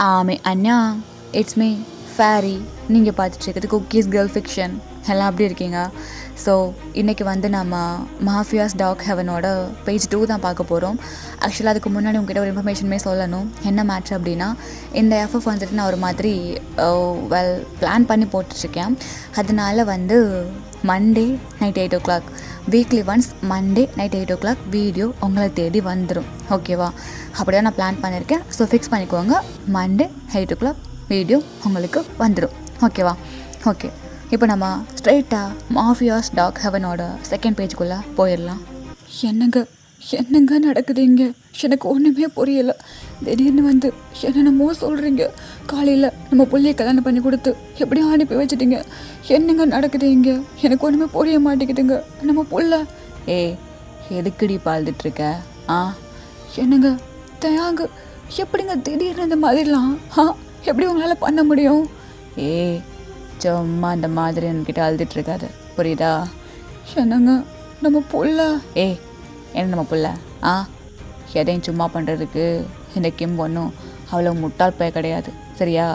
ஆமே அண்ணா, it's me fairy. நீங்கள் பார்த்துட்ருக்குது cookies girl fiction. எல்லாம் எப்படி இருக்கீங்க? ஸோ இன்றைக்கி வந்து நம்ம மாஃபியாஸ் டாக் ஹெவனோட பேஜ் 2 தான் பார்க்க போகிறோம். ஆக்சுவலாக அதுக்கு முன்னாடி உங்ககிட்ட ஒரு இன்ஃபர்மேஷனுமே சொல்லணும். என்ன மேட்ரு அப்படின்னா, இந்த எஃப்எஃப் வந்துட்டு நான் ஒரு மாதிரி பிளான் பண்ணி போட்டுட்ருக்கேன். அதனால வந்து Monday night 8 o'clock, weekly once Monday night 8 o'clock video உங்களை தேடி வந்துடும். ஓகேவா? அப்படி தான் நான் பிளான் பண்ணியிருக்கேன். ஸோ ஃபிக்ஸ் பண்ணிக்கோங்க, மண்டே 8 o'clock வீடியோ உங்களுக்கு வந்துடும். ஓகேவா? ஓகே, இப்போ நம்ம ஸ்ட்ரைட்டாக மாஃபியாஸ் டாக் ஹெவனோட செகண்ட் பேஜுக்குள்ளே போயிடலாம். என்னங்க நடக்குது இங்கே? எனக்கு ஒன்றுமே புரியலை. திடீர்னு வந்து என்னென்னமோ சொல்கிறீங்க. காலையில் நம்ம பிள்ளைய கல்யாணம் பண்ணி கொடுத்து எப்படியும் அனுப்பி வச்சுட்டீங்க. என்னங்க நடக்குது இங்கே? எனக்கு ஒன்றுமே புரிய மாட்டேங்குதுங்க. நம்ம புள்ள எதுக்குடி பாழ்ந்துட்டுருக்க? என்னங்க தயாங்க, எப்படிங்க திடீர்னு இந்த மாதிரிலாம் எப்படி உங்களால் பண்ண முடியும்? சும்மா அந்த மாதிரி என்கிட்ட அழுதுட்டுருக்காது, புரியுதா? என்னங்க நம்ம புள்ள என்ன நம்ம புள்ள எதையும் சும்மா பண்ணுறதுக்கு இந்த கிம் ஒன்றும் அவ்வளோ முட்டாள் பய கிடையாது, சரியா?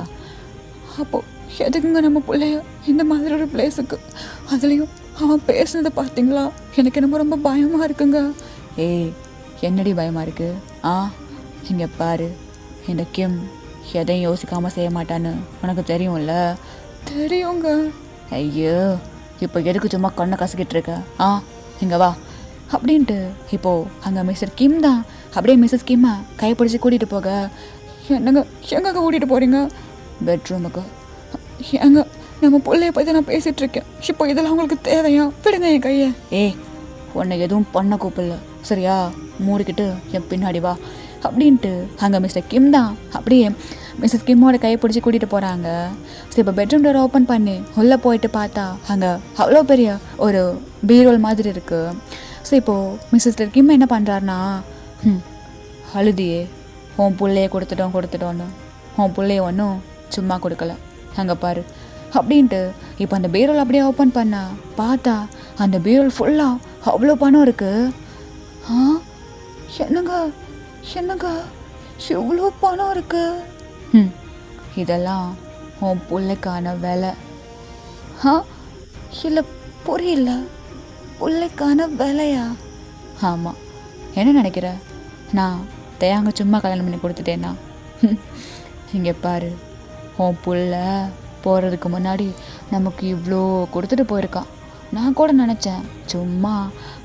அப்போது எதுக்குங்க நம்ம பிள்ளைய இந்த மாதிரி ஒரு பிளேஸுக்கு, அதுலேயும் அவன் பேசுனதை பார்த்தீங்களா? எனக்கு என்னமோ ரொம்ப பயமாக இருக்குங்க. என்னடி பயமாக இருக்குது? இங்கே பாரு, இந்த கிம் எதையும் யோசிக்காமல் செய்ய மாட்டான்னு உனக்கு தெரியும்ல? தெரியுங்க. ஐயோ, இப்போ எதுக்கு சும்மா கண்ணை கசக்கிட்டு இருக்க? இங்கே வா அப்படின்ட்டு இப்போது அங்கே மிஸ்டர் கிம் தான் அப்படியே மிஸ்ஸஸ் கிம்மை கைப்பிடிச்சி கூட்டிகிட்டு போக. என்னங்க கூட்டிகிட்டு போகிறீங்க? பெட்ரூமுக்கு. ஏங்க, நம்ம பிள்ளைய பற்றி நான் பேசிகிட்ருக்கேன். இப்போ இதெல்லாம் உங்களுக்கு தேவையா? விடுங்க என் கையை. உன்னை எதுவும் பண்ண கூப்பிடல, சரியா? மூடிக்கிட்டு என் பின்னாடி வா அப்படின்ட்டு அங்கே மிஸ்டர் கிம் தான் அப்படியே மிஸ்ஸஸ் கிம்மோட கையை பிடிச்சி கூட்டிகிட்டு போகிறாங்க. ஸோ இப்போ பெட்ரூம் டோர் ஓப்பன் பண்ணி உள்ளே போயிட்டு பார்த்தா அங்கே அவ்வளோ பெரிய ஒரு பீரோல் மாதிரி இருக்குது. ஸோ இப்போது மிஸ்ஸஸ் கிம் என்ன பண்ணுறாருனா, அழுதியே உன் பிள்ளைய கொடுத்துட்டோன்னு உன் பிள்ளைய ஒன்றும் சும்மா கொடுக்கல, அங்கே பாரு அப்படின்ட்டு இப்போ அந்த பீரோல் அப்படியே ஓப்பன் பண்ண பார்த்தா அந்த பீரோல் ஃபுல்லாக அவ்வளோ பணம் இருக்குது. என்னங்க எவ்வளோ பணம் இருக்கு? இதெல்லாம் உன் பிள்ளைக்கான வேலை. இல்லை, புரியல. பிள்ளைக்கான வேலையா? ஆமாம். என்ன நினைக்கிற, நான் தயாங்க சும்மா கல்யாணம் பண்ணி கொடுத்துட்டேன்னா? இங்கே பாரு, உன் பிள்ளை போகிறதுக்கு முன்னாடி நமக்கு இவ்வளோ கொடுத்துட்டு போயிருக்கான். நான் கூட நினச்சேன் சும்மா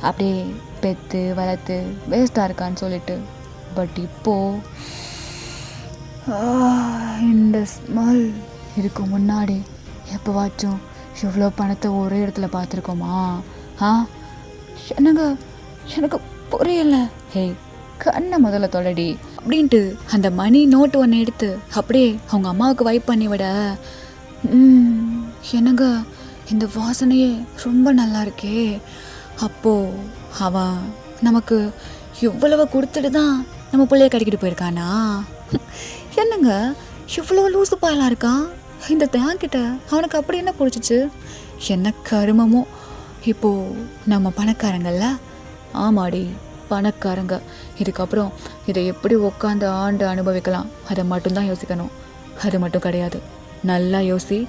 அப்படியே பெற்று வளர்த்து வேஸ்ட்டாக இருக்கான்னு சொல்லிட்டு. பட் இப்போது இந்த ஸ்மெல் இதுக்கு முன்னாடி எப்போவாச்சும் இவ்வளோ பணத்தை ஒரே இடத்துல பார்த்துருக்கோமா? என்னங்க எனக்கு புரியல. கண்ணை முதல்ல தொடடி அப்படின்ட்டு அந்த மணி நோட்டு ஒன்று எடுத்து அப்படியே அவங்க அம்மாவுக்கு வைப் பண்ணி விட, என்னங்க இந்த வாசனையே ரொம்ப நல்லா இருக்கே. அப்போது அவன் நமக்கு இவ்வளவு கொடுத்துட்டு தான் நம்ம பிள்ளைய கட்டிக்கிட்டு போயிருக்கானா? என்னங்க இவ்வளோ லூசு பாயலாக இருக்கான் இந்த தேங்கிட்ட. அவனுக்கு அப்படி என்ன பிடிச்சிச்சு? என்ன கருமமோ. இப்போது நம்ம பணக்காரங்கள்ல, ஆமாடி பணக்காரங்க, இதுக்கப்புறம் இதை எப்படி உட்காந்து ஆண்டு அனுபவிக்கலாம் அதை மட்டும்தான் யோசிக்கணும். அது மட்டும் கிடையாது, நல்லா யோசி.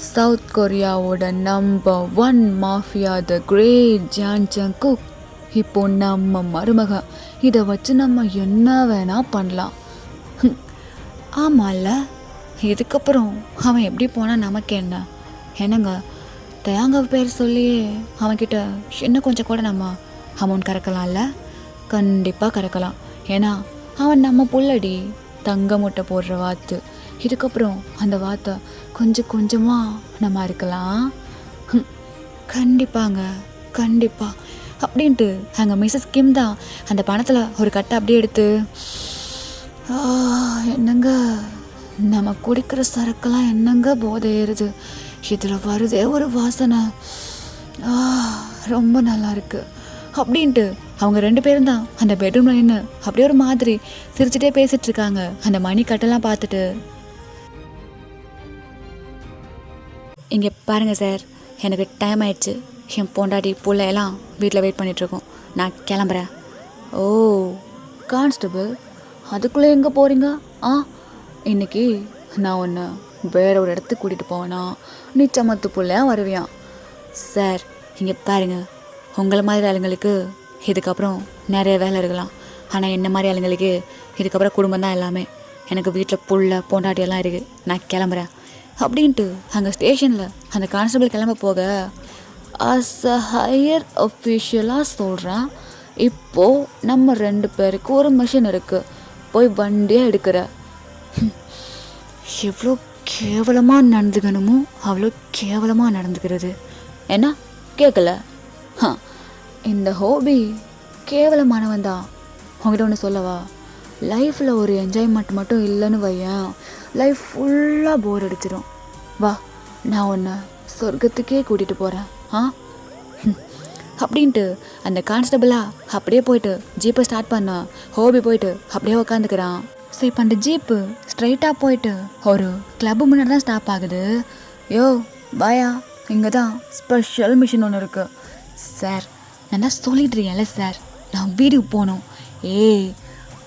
சவுத் கொரியாவோட number 1 mafia the great John Jungkook இப்போ நம்ம மருமக. இதை வச்சு நம்ம என்ன வேணால் பண்ணலாம். ஆமாம்ல, இதுக்கப்புறம் அவன் எப்படி போனால் நமக்கு என்ன? என்னங்க தயாங்க பேர் சொல்லியே அவன்கிட்ட இன்னும் கொஞ்சம் கூட நம்ம அமௌண்ட் கறக்கலாம்ல? கண்டிப்பாக கறக்கலாம். ஏன்னா அவன் நம்ம புள்ளடி, தங்க முட்டை போடுற வாத்து. இதுக்கப்புறம் அந்த வாத்தை கொஞ்சம் கொஞ்சமாக நம்ம இருக்கலாம். கண்டிப்பாங்க, கண்டிப்பாக அப்படின்ட்டு அங்கே மிஸ்ஸஸ் கிம் தான் அந்த பணத்தில் ஒரு கட்டை அப்படியே எடுத்து, என்னங்க நம்ம குடிக்கிற சரக்கெல்லாம் என்னங்க போதை ஏறுது, இதில் வருதே ஒரு வாசனை, ரொம்ப நல்லா இருக்கு அப்படின்ட்டு அவங்க 2 பேரும் தான் அந்த பெட்ரூமில் நின்று அப்படியே ஒரு மாதிரி சிரிச்சுட்டே பேசிகிட்டு இருக்காங்க. அந்த மணி கட்டெல்லாம் பார்த்துட்டு, இங்கே பாருங்கள் சார், எனக்கு டைம் ஆயிடுச்சு. என் பொண்டாட்டி பிள்ளையெல்லாம் வீட்டில் வெயிட் பண்ணிகிட்ருக்கோம். நான் கிளம்புறேன். ஓ கான்ஸ்டபிள், அதுக்குள்ளே எங்கே போகிறீங்க? இன்னைக்கு நான் உன்னை வேற ஒரு இடத்துக்கு கூட்டிகிட்டு போவேனா நீ சமத்து புள்ளையா வருவியான். சார் இங்கே பாருங்க, உங்களை மாதிரி ஆளுங்களுக்கு இதுக்கப்புறம் நிறைய வேலை இருக்கலாம். ஆனால் என்ன மாதிரி ஆளுங்களுக்கு இதுக்கப்புறம் குடும்பம் தான் எல்லாமே. எனக்கு வீட்டில் புள்ள பொண்டாட்டியெல்லாம் இருக்குது, நான் கிளம்புறேன் அப்படின்ட்டு அங்கே ஸ்டேஷனில் அந்த கான்ஸ்டபிள் கிளம்ப போக அஸ் அ ஹையர் அஃபிஷியலாக சொல்கிறேன், இப்போது நம்ம 2 பேருக்கு ஒரு மிஷன் இருக்குது, போய் வண்டியாக எடுக்கிற. எவ்வளோ கேவலமாக நடந்துக்கணுமோ அவ்வளோ கேவலமாக நடந்துக்கிறது. என்ன கேட்கல? இந்த ஹோபி கேவலமானவன் தான். உங்கள்கிட்ட ஒன்று சொல்லவா, லைஃப்பில் ஒரு என்ஜாய்மெண்ட் மட்டும் இல்லைன்னு வையன், லைஃப் ஃபுல்லாக போர் அடிச்சிடும். வா, நான் உன்னை சொர்க்கத்துக்கே கூட்டிகிட்டு போகிறேன் அப்படின்ட்டு அந்த கான்ஸ்டபிளாக அப்படியே போயிட்டு ஜீப்பை ஸ்டார்ட் பண்ண ஹோபி போயிட்டு அப்படியே உக்காந்துக்கிறான். ஸோ இப்போ அந்த ஜீப்பு ஸ்ட்ரைட்டாக போயிட்டு ஒரு கிளப்பு முன்னாடி தான் ஸ்டாப் ஆகுது. யோ பாயா, இங்கே தான் ஸ்பெஷல் மிஷின் ஒன்று இருக்குது. சார் நான் தான் சொல்லிட்டுருக்கேன்ல சார், நான் வீட்டுக்கு போகணும்.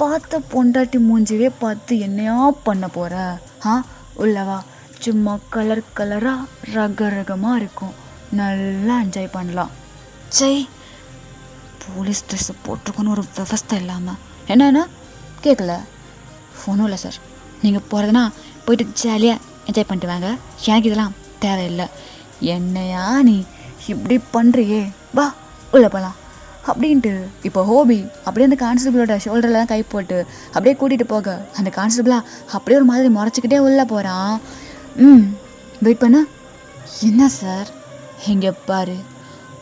பார்த்த பொண்டாட்டி மூஞ்சிவே பார்த்து என்னையா பண்ண போகிற? உள்ளவா, சும்மா கலர் கலராக ரகரகமாக இருக்கும், நல்லா என்ஜாய் பண்ணலாம். சை, போலீஸ் ட்ரெஸ்ஸை போட்டுக்கணும் ஒரு விவஸ்தை இல்லாமல். என்னென்னா கேட்கல? ஒன்றும் இல்லை சார், நீங்கள் போகிறதுனா போயிட்டு ஜாலியாக என்ஜாய் பண்ணிட்டு வாங்க, எனக்கு இதெல்லாம் தேவையில்லை. என்னையா நீ இப்படி பண்ணுறியே, வா உள்ளே போகலாம் அப்படின்ட்டு இப்போ ஹோபி அப்படியே அந்த கான்ஸ்டபிளோட ஷோல்டர்லாம் கை போட்டு அப்படியே கூட்டிகிட்டு போக அந்த கான்ஸ்டபிளாக அப்படியே ஒரு மாதிரி முறைச்சிக்கிட்டே உள்ளே போகிறான். வெயிட் பண்ண. என்ன சார்? இங்கே பாரு,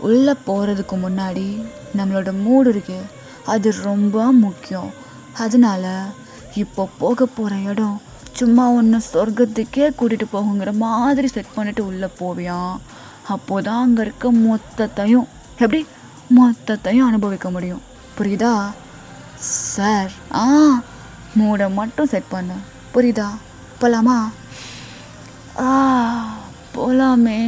உள்ளே போகிறதுக்கு முன்னாடி நம்மளோட மூடு இருக்கு, அது ரொம்ப முக்கியம். அதனால இப்போ போக போகிற இடம் சும்மா ஒன்று சொர்க்கத்துக்கே கூட்டிகிட்டு போகுங்கிற மாதிரி செட் பண்ணிவிட்டு உள்ளே போவியான். அப்போதான் அங்கே இருக்க மொத்தத்தையும் அனுபவிக்க முடியும். புரியுதா சார்? மூடை மட்டும் செட் பண்ண, புரியுதா? போகலாமா? போகலாமே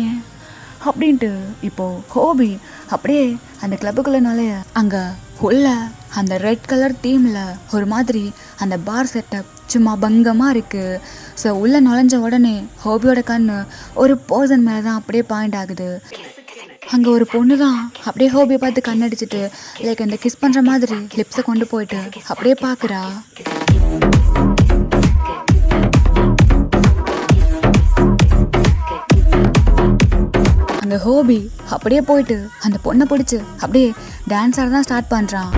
அப்படின்ட்டு இப்போது ஹோபி அப்படியே அந்த கிளப்புக்குள்ளனாலே அங்கே உள்ள அந்த ரெட் கலர் தீமில் ஒரு மாதிரி அந்த பார் செட்டப் சும்மா பங்கமாக இருக்குது. ஸோ உள்ளே நுழைஞ்ச உடனே ஹோபியோட கண் ஒரு பர்சன் மேலே தான் அப்படியே பாயிண்ட் ஆகுது. அங்கே ஒரு பொண்ணு தான் அப்படியே ஹோபியை பார்த்து கண்ணடிச்சிட்டு லைக் அந்த கிஸ் பண்ணுற மாதிரி லிப்ஸை கொண்டு போயிட்டு அப்படியே பார்க்குறா. அங்கே ஹோபி அப்படியே போயிட்டு அந்த பொண்ணை பிடிச்சி அப்படியே டான்ஸ் ஆட தான் ஸ்டார்ட் பண்ணுறான்.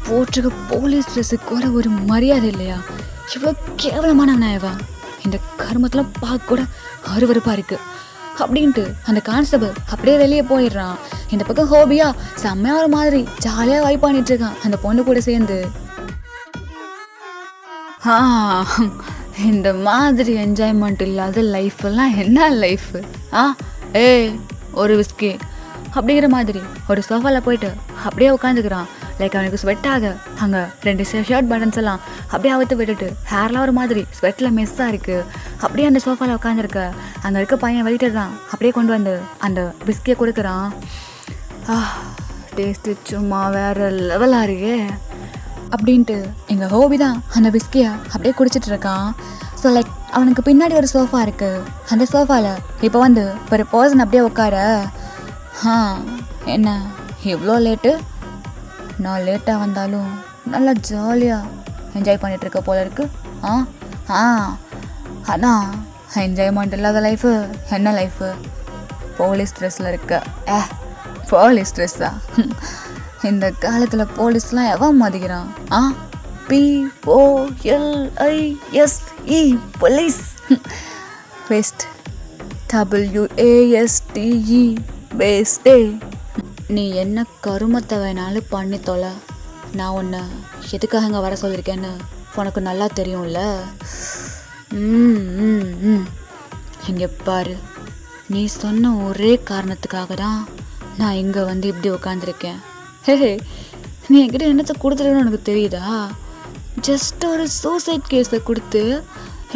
போட்டிருக்க போலீஸ் ட்ரெஸ்ஸுக்கு கூட ஒரு மரியாதை இல்லையா? இவ்வளோ கேவலமானவனாயவா? இந்த கருமத்தில் பார்க்க கூட அருவருப்பாக இருக்குது அப்படின்ட்டு அந்த கான்ஸ்டபிள் அப்படியே வெளியே போயிடுறான். இந்த பக்கம் ஹோபியா செம்மையாக ஒரு மாதிரி ஜாலியாக வைப் பண்ணிட்டு இருக்கான் அந்த பொண்ணு கூட சேர்ந்து. இந்த மாதிரி என்ஜாய்மெண்ட் இல்லாத லைஃப்பெல்லாம் என்ன லைஃபு? ஒரு விஸ்கி அப்படிங்கிற மாதிரி ஒரு சோஃபாவில் போயிட்டு அப்படியே உட்காந்துக்கிறான். லைக் அவனுக்கு ஸ்வெட் ஆக அங்கே 2 ஷர்ட் பட்டன்ஸ் எல்லாம் அப்படியே அவுத்து விட்டுட்டு ஹேர்லாம் ஒரு மாதிரி ஸ்வெட்டில் மெஸ்ஸாக இருக்குது. அப்படியே அந்த சோஃபாவில் உட்காந்துருக்க அங்கே இருக்க பையன் வெயிட்டர் அப்படியே கொண்டு வந்து அந்த பிஸ்கியை கொடுக்குறான். டேஸ்ட்டு சும்மா வேறு லெவலாக இருக்கே அப்படின்ட்டு எங்கள் ஹோபி தான் அந்த பிஸ்கியை அப்படியே குடிச்சிட்டு இருக்கான். ஸோ லைக் அவனுக்கு பின்னாடி ஒரு சோஃபா இருக்குது. அந்த சோஃபாவில் இப்போ வந்து ஒரு பர்சன் அப்படியே உட்கார. என்ன இவ்வளோ லேட்டு? நான் லேட்டாக வந்தாலும் நல்லா ஜாலியாக என்ஜாய் பண்ணிகிட்ருக்க போல இருக்கு. ஆனால் என்ஜாய்மெண்ட் இல்லாத லைஃபு என்ன லைஃபு? போலீஸ் ட்ரெஸ்ஸில் இருக்க. போலீஸ் ட்ரெஸ்ஸா? இந்த காலத்தில் போலீஸ்லாம் எவன் மதிக்கிறான்? POLISE police. West WASTE வேஸ்டே. நீ என்ன கருமத்தை வேணாலும் பண்ணி தொலை, நான் உன்னை எதுக்காக இங்கே வர சொல்லியிருக்கேன்னு உனக்கு நல்லா தெரியும்ல. இங்கே பாரு, நீ சொன்ன ஒரே காரணத்துக்காக தான் நான் இங்கே வந்து இப்படி உட்காந்துருக்கேன். நீ என்கிட்ட என்னத்தை கொடுத்துருன்னு உனக்கு தெரியுதா? ஜஸ்ட் ஒரு சூசைட் கேஸை கொடுத்து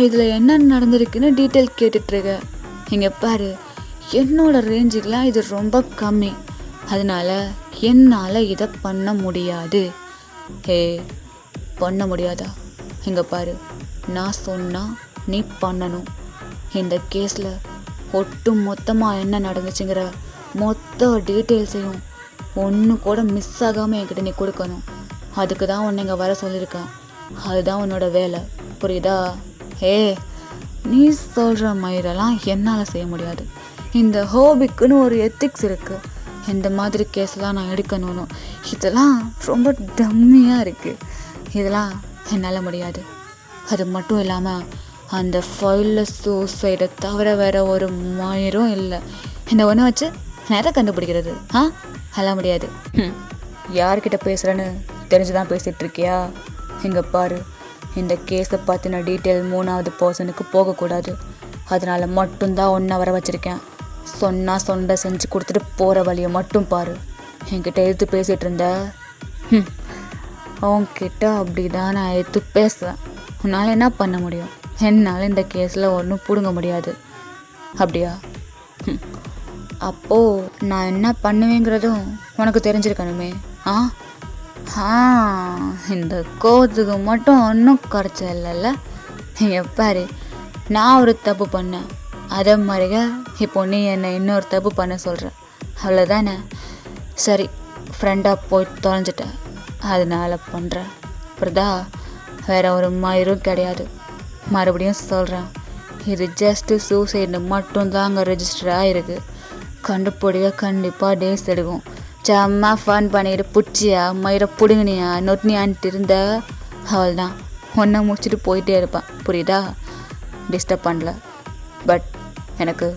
இதில் என்ன நடந்திருக்குன்னு டீட்டெயில் கேட்டுட்ருக்க. இங்கே பாரு, என்னோட ரேஞ்சுக்கெலாம் இது ரொம்ப கம்மி, அதனால என்னால் இதை பண்ண முடியாது. ஹே, பண்ண முடியாதா? இங்கே பாரு, நான் சொன்னால் நீ பண்ணணும். இந்த கேஸில் ஒட்டு மொத்தமாக என்ன நடந்துச்சுங்கிற மொத்த டீட்டெயில்ஸையும் ஒன்று கூட மிஸ் ஆகாமல் என்கிட்ட நீ கொடுக்கணும். அதுக்கு தான் உன்னை இங்கே வர சொல்லியிருக்கேன். அதுதான் உன்னோட வேலை, புரியுதா? ஹே, நீ சொல்கிற மாதிரிலாம் என்னால் செய்ய முடியாது. இந்த ஹாபிக்குன்னு ஒரு எத்திக்ஸ் இருக்குது. இந்த மாதிரி கேஸ்லாம் நான் எடுக்கணும்னு இதெல்லாம் ரொம்ப டம்மியாக இருக்குது. இதெல்லாம் என்னால் முடியாது. அது மட்டும் இல்லாமல் அந்த ஃபைலில் சூசைடை தவிர வேறு ஒரு மயிரும் இல்லை. இந்த ஒன்று வச்சு நான் எதை கண்டுபிடிக்கிறது? அதெல்லாம் முடியாது. யார்கிட்ட பேசுகிறேன்னு தெரிஞ்சு தான் பேசிகிட்டு இருக்கியா? இங்கே பாரு, இந்த கேஸை பற்றின டீட்டெயில் 3வது பர்சனுக்கு போகக்கூடாது. அதனால் மட்டும்தான் ஒன்றை வர வச்சுருக்கேன். சொன்னால் சொண்டை செஞ்சு கொடுத்துட்டு போகிற வழியை மட்டும் பாரு. என்கிட்ட எடுத்து பேசிகிட்டு இருந்த அவன்கிட்ட அப்படி தான் நான் எடுத்து பேசுவேன். உன்னால் என்ன பண்ண முடியும்? என்னால் இந்த கேஸில் ஒன்றும் பிடுங்க முடியாது. அப்படியா? அப்போது நான் என்ன பண்ணுவேங்கிறதும் உனக்கு தெரிஞ்சிருக்கணுமே. இந்த கோத்துக்கு மட்டும் ஒன்றும் குறைச்ச இல்லைல்ல. நீங்கள் பாரு, நான் ஒரு தப்பு பண்ணேன், அதே மாதிரிங்க இப்போ நீ என்னை இன்னொரு தப்பு பண்ண சொல்கிற, அவ்வளோதானே? சரி, ஃப்ரெண்டாக போய் தொலைஞ்சிட்டேன், அதனால் பண்ணுறேன், புரியுதா? வேறு ஒரு மயிரும் கிடையாது. மறுபடியும் சொல்கிறேன், இது ஜஸ்ட்டு சூசைடு மட்டும்தான் அங்கே ரெஜிஸ்டர் ஆகிருக்கு. கண்டுபிடிக்க கண்டிப்பாக டேஸ் எடுக்கும். செம்ம ஃபன் பண்ணிட்டு பிடிச்சியா மயிரை பிடுங்கினியா நொட்டினியான்ட்டு இருந்த அவள் தான் ஒன்றை முடிச்சுட்டு போயிட்டே இருப்பான், புரியுதா? டிஸ்டர்ப் பண்ணல. பட் எனக்கு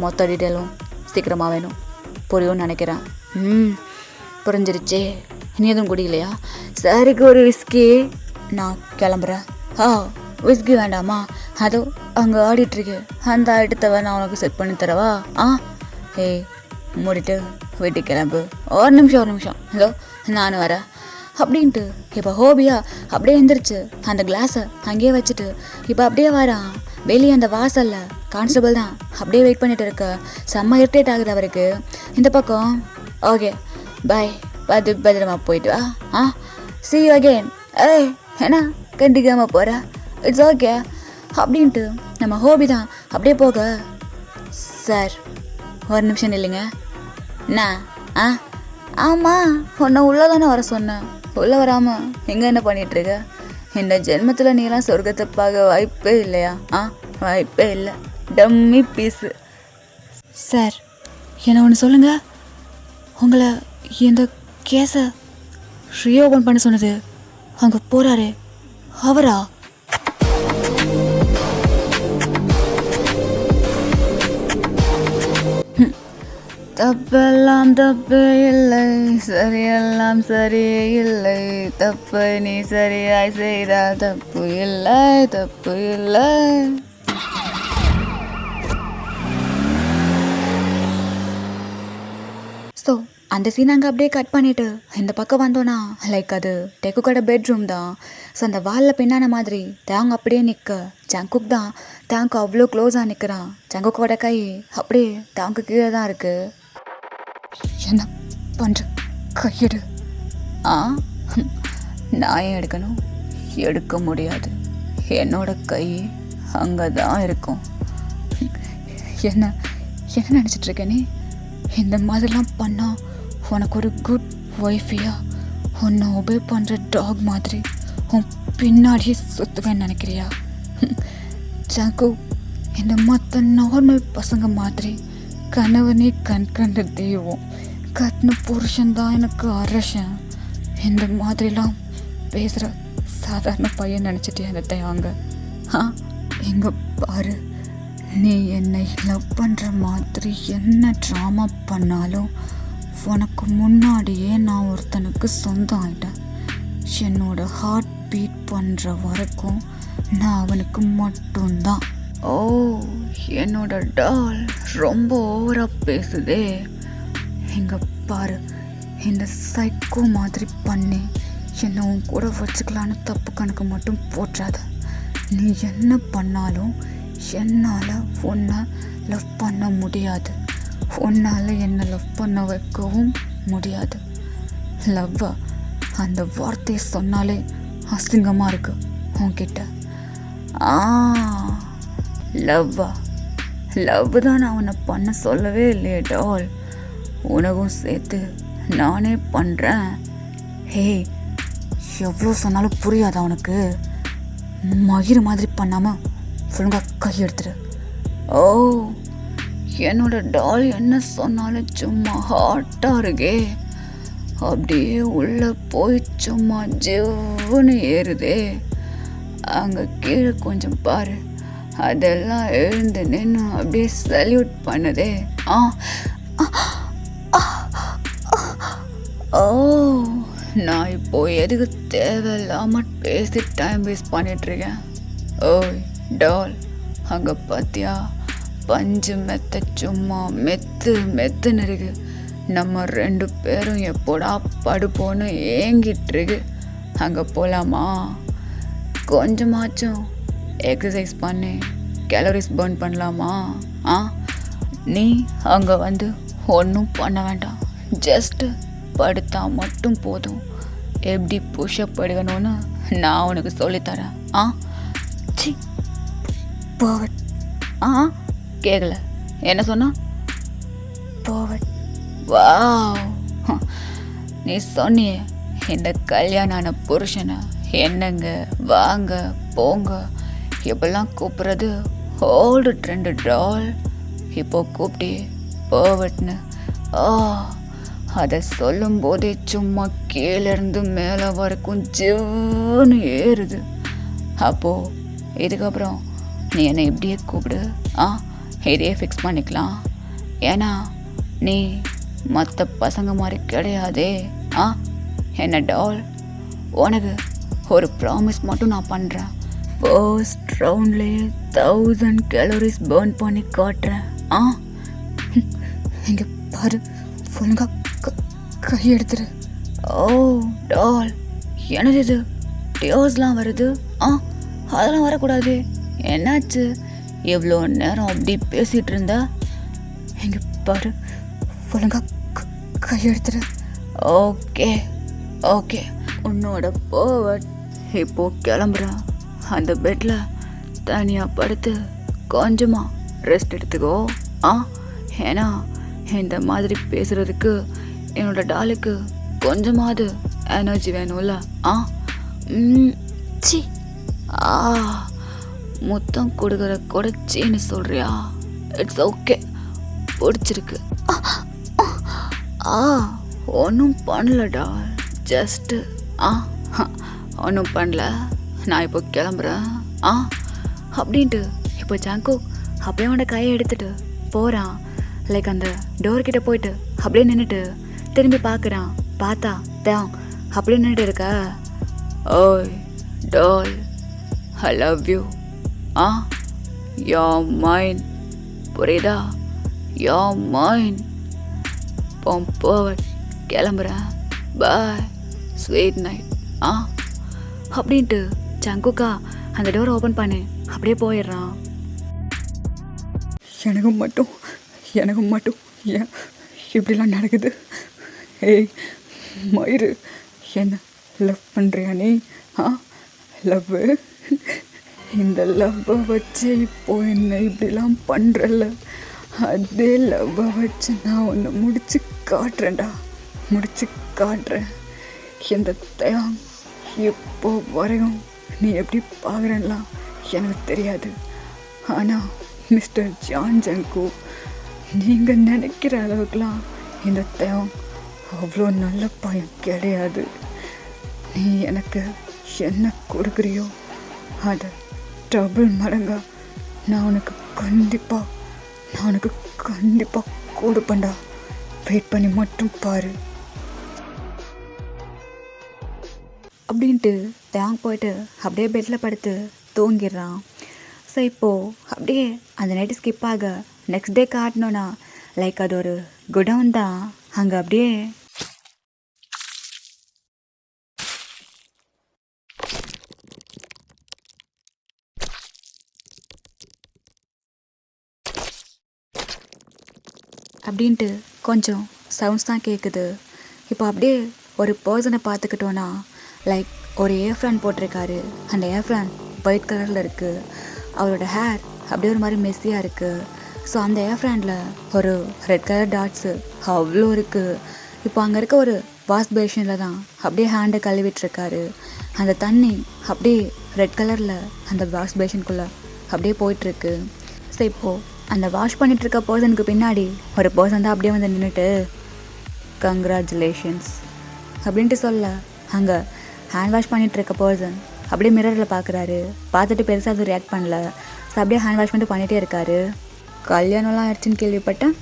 மொத்த டீட்டெயிலும் சீக்கிரமாக வேணும். புரியும்னு நினைக்கிறேன். புரிஞ்சிருச்சே. நீ எதுவும் குடிக்கலையா? சரிக்கு ஒரு விஸ்கி. நான் கிளம்புறேன். விஸ்கி வேண்டாமா? அதோ அங்கே ஆடிட்டுருக்கு, அந்த ஆடிட்டவை நான் உனக்கு செட் பண்ணி தரவா? ஏய், மூடிட்டு வீட்டுக்கு கிளம்பு. ஒரு நிமிஷம். ஹலோ, நானும் வரேன் அப்படின்ட்டு இப்போ ஹோபியா அப்படியே எழுந்திரிச்சு அந்த கிளாஸை அங்கேயே வச்சுட்டு இப்போ அப்படியே வரான் வெளியே. அந்த வாசலில் கான்ஸ்டபிள் தான் அப்படியே வெயிட் பண்ணிட்டு இருக்க. செம்ம இரிட்டேட் ஆகுது அவருக்கு. இந்த பக்கம் ஓகே பாய், பத்திரமா போயிட்டு வா. see you again. ஏய், என்ன கண்டிக்காமல் போகிற? இட்ஸ் ஓகே அப்படின்ட்டு நம்ம ஹோபி தான் அப்படியே போக. சார், ஒரு நிமிஷம் இல்லைங்க. என்ன? ஆமாம், உன்னை உள்ளே தானே வர சொன்னேன். உள்ளே வராமல் எங்கே என்ன பண்ணிகிட்ருக்க? இந்த ஜென்மத்தில் நீலாம் சொர்க்கத்தை பார்க்க வாய்ப்பே இல்லையா? வாய்ப்பே இல்லை, டம்மி பீஸு. சார், என்ன ஒன்று சொல்லுங்கள். உங்களை இந்த கேஸை ரீஓபன் பண்ண சொன்னது அங்கே போகிறாரே அவரா? தப்பெல்லாம் தப்பே இல்லை, சரியெல்லாம் சரியே இல்லை. தப்பை நீ சரியாய் செய்தால் தப்பு இல்லை. ஸோ அந்த சீன் அங்கே அப்படியே கட் பண்ணிவிட்டு இந்த பக்கம் வந்தோன்னா லைக் அது டெக்குக்கோட பெட்ரூம் தான். ஸோ அந்த வாலில் பின்னான மாதிரி தேங்க அப்படியே நிற்க. ஜங்குக் தான் தேங்க்கு அவ்வளோ க்ளோஸாக நிற்கிறான். ஜங்குக்கோட கை அப்படியே தேங்க்கு கீழே தான் இருக்குது. என்ன பண்ணுற? கையெடு. நான் ஏன் எடுக்கணும்? எடுக்க முடியாது. என்னோட கை அங்கே தான் இருக்கும். என்ன நினச்சிட்ருக்க நீ? இந்த மாதிரிலாம் பண்ணால் உனக்கு ஒரு குட் ஒய்ஃபியா உன்னை ஒபே பண்ணுற டாக் மாதிரி உன் பின்னாடியே சுற்றுவேன்னு நினைக்கிறியா? ஜாக்கு, இந்த மற்ற நார்மல் பசங்க மாதிரி கணவனே கண்கண்ட தெய்வம், கட்டின புருஷன்தான் எனக்கு அரசன், இந்த மாதிரிலாம் பேசுகிற சாதாரண பையன் நினச்சிட்டே அந்த தேவாங்க. எங்கே பாரு, நீ என்னை லவ் பண்ணுற மாதிரி என்ன ட்ராமா பண்ணாலும் உனக்கு முன்னாடியே நான் ஒருத்தனுக்கு சொந்தம் ஆகிட்டேன். என்னோட ஹார்ட் பீட் பண்ணுற வரைக்கும் நான் அவனுக்கு மட்டும்தான். ஓ, என்னோட டால் ரொம்ப ஓவராக பேசுதே. எங்கே பாரு, இந்த சைக்கோ மாதிரி பண்ணி என்னை உன் கூட வச்சுக்கலான்னு தப்பு கணக்கு மட்டும் போற்றாத. நீ என்ன பண்ணாலும் என்னால் உன்னை லவ் பண்ண முடியாது. உன்னால் என்னை லவ் பண்ண வைக்கவும் முடியாது. லவ்வா அந்த வார்த்தையை சொன்னாலே அசிங்கமாக இருக்கு உன்கிட்ட. ஆ லவ்வா லவ் தான் நான் உன்னை பண்ண சொல்லவே இல்லையே டால். உனக்கும் சேர்த்து நானே பண்ணுறேன். ஹே, எவ்வளோ சொன்னாலும் புரியாதா உனக்கு? மயிறு மாதிரி பண்ணாமல் ஒழுங்காக கை எடுத்துரு. ஓ, என்னோட டால் என்ன சொன்னாலும் சும்மா ஹாட்டாக இருக்கே. அப்படியே உள்ளே போய் சும்மா ஜிவ்வுன்னு ஏறுதே. அங்கே கீழே கொஞ்சம் பாரு, அதெல்லாம் எழுந்து நின்று அப்படியே சல்யூட் பண்ணுதே. ஆ ஓ, நான் இப்போ எதுக்கு தேவையில்லாமல் பேசி டைம் வேஸ்ட் பண்ணிட்டுருக்கேன்? ஓய் டால், அங்கே பார்த்தியா பஞ்சு மெத்த சும்மா மெத்துன்னு இருக்கு. நம்ம 2 பேரும் எப்போடா படுப்போன்னு ஏங்கிட்டு இருக்கு. அங்கே போகலாமா? கொஞ்சமாச்சும் எக்ஸசைஸ் பண்ணி கேலரிஸ் பர்ன் பண்ணலாமா? ஆ, நீ அங்கே வந்து ஒன்றும் பண்ண வேண்டாம், ஜஸ்ட்டு படுத்தா மட்டும் போதும். எப்படி புஷ்அப் எடுக்கணும்னு நான் உனக்கு சொல்லித்தரேன். ஆ சி போவட். ஆ கேட்கல, என்ன சொன்னா? போவட். வாவ், நீ சொன்னியே இந்த கல்யாணான புருஷனை என்னங்க வாங்க போங்க இப்பெல்லாம் கூப்பிட்றது ஓல்டு ட்ரெண்டு டால். இப்போ கூப்பிட்டு போவட்னு. ஆ, அதை சொல்லும் போதே சும்மா கீழேருந்து மேலே வரைக்கும் ஜிவ்னு ஏறுது. அப்போது இதுக்கப்புறம் நீ என்னை இப்படியே கூப்பிடு. ஆ, இதையே ஃபிக்ஸ் பண்ணிக்கலாம். ஏன்னா நீ மற்ற பசங்க மாதிரி கிடையாதே. ஆ என்ன டால், உனக்கு ஒரு ப்ராமிஸ் மட்டும் நான் பண்ணுறேன். ஃபர்ஸ்ட் ரவுண்ட்லேயே 1000 கேலரிஸ் பர்ன் பண்ணி காட்டுறேன். ஆ இங்கே பாரு, ஒழுங்கா கை எடுத்துரு. ஓ டால், என்னது இது? டியோஸ்லாம் வருது. ஆ, அதெல்லாம் வரக்கூடாது. என்னாச்சு? எவ்வளோ நேரம் அப்படி பேசிகிட்டு இருந்தா? இங்கே பாரு, ஒழுங்கா கை எடுத்துரு. ஓகே ஓகே, உன்னோட போவட் இப்போ கிளம்புறேன். அந்த பெட்டில் தனியாக படுத்து கொஞ்சமாக ரெஸ்ட் எடுத்துக்கோ. ஆ, ஏன்னா இந்த மாதிரி பேசுகிறதுக்கு என்னோட டாலுக்கு கொஞ்சமாவது எனர்ஜி வேணும்ல. ஆ சி ஆ, முத்தம் கொடுக்குற கொடைச்சின்னு சொல்கிறியா? இட்ஸ் ஓகே, பிடிச்சிருக்கு. ஆ, ஒன்றும் பண்ணல டால், ஜஸ்ட்டு. ஆ ஒன்றும் பண்ணல, நான் இப்போ கிளம்புறேன். ஆ அப்படின்ட்டு இப்போ ஜாங்கோ அப்படியே அவனோட கையை எடுத்துட்டு போகிறான். லைக் அந்த டோர்கிட்ட போயிட்டு அப்படியே நின்றுட்டு திரும்பி பார்க்குறான். பார்த்தா தான் அப்படியே நின்றுட்டு இருக்க. ஓய் டால், ஐ லவ் யூ. ஆ, யோர் மைண்ட், புரியுதா? Your mind. போவட், கிளம்புறேன். Bye, sweet night. ஆ அப்படின்ட்டு சங்குக்கா அந்த டோரை ஓப்பன் பண்ணி அப்படியே போயிடுறான். எனக்கு மட்டும் ஏன் இப்படிலாம் நடக்குது? ஏய் மயிறு, என்ன லவ் பண்ணுறியா நீ? ஆ, லவ், இந்த லவ்வை வச்சு இப்போ என்ன இப்படிலாம் பண்ணுறல, அதே லவ்வை வச்சு நான் ஒன்று முடிச்சு காட்டுறேன். இந்த தயம் இப்போ வரையும் நீ எப்படி பார்க்குறேன்லாம் எனக்கு தெரியாது. ஆனால் மிஸ்டர் ஜான் ஜங்கு, நீங்கள் நினைக்கிற அளவுக்குலாம் இந்த தயம் அவ்வளோ நல்ல பையன் கிடையாது. நீ எனக்கு என்ன கொடுக்குறியோ அதை டபுள் மடங்கா நான் உனக்கு கண்டிப்பாக கொடுப்பேன்டா. வெயிட் பண்ணி மட்டும் பாரு அப்படின்ட்டு தேங்க போயிட்டு அப்படியே பெட்டில் படுத்து தூங்கிடுறான். ஸோ இப்போது அப்படியே அந்த நைட்டு ஸ்கிப் ஆக நெக்ஸ்ட் டே காட்டணுன்னா லைக் அது ஒரு குடவுன் தான். அங்கே அப்படியே அப்படின்ட்டு கொஞ்சம் சவுண்ட்ஸ் தான் கேட்குது. இப்போ அப்படியே ஒரு பர்சனை பார்த்துக்கிட்டோன்னா லைக் ஒரு ஏஃப்ரான் போட்டிருக்காரு. அந்த ஏஃப்ரான் ஒயிட் கலரில் இருக்குது. அவரோட ஹேர் அப்படியே ஒரு மாதிரி மெஸ்ஸியாக இருக்குது. ஸோ அந்த ஏஃப்ரானில் ஒரு ரெட் கலர் டாட்ஸு அவ்வளோ இருக்குது. இப்போ அங்கே இருக்க ஒரு வாஷ் பேஷனில் தான் அப்படியே ஹேண்டை கழுவிட்டுருக்காரு. அந்த தண்ணி அப்படியே ரெட் கலரில் அந்த வாஷ் பேஷனுக்குள்ளே அப்படியே போயிட்டுருக்கு. ஸோ இப்போது அந்த வாஷ் பண்ணிகிட்ருக்க பர்சனுக்கு பின்னாடி ஒரு பர்சன் தான் அப்படியே வந்து நின்றுட்டு கங்க்ராச்சுலேஷன்ஸ் அப்படின்ட்டு சொல்ல அங்கே ஹேண்ட் வாஷ் பண்ணிகிட்ருக்க பர்சன் அப்படியே மிரரில் பார்க்குறாரு. பார்த்துட்டு பெருசாக அது ரியாக்ட் பண்ணல. ஸோ அப்படியே ஹேண்ட் வாஷ் பண்ணிட்டு பண்ணிகிட்டே இருக்காரு. கல்யாணம்லாம் ஆயிடுச்சுன்னு கேள்விப்பட்டேன்.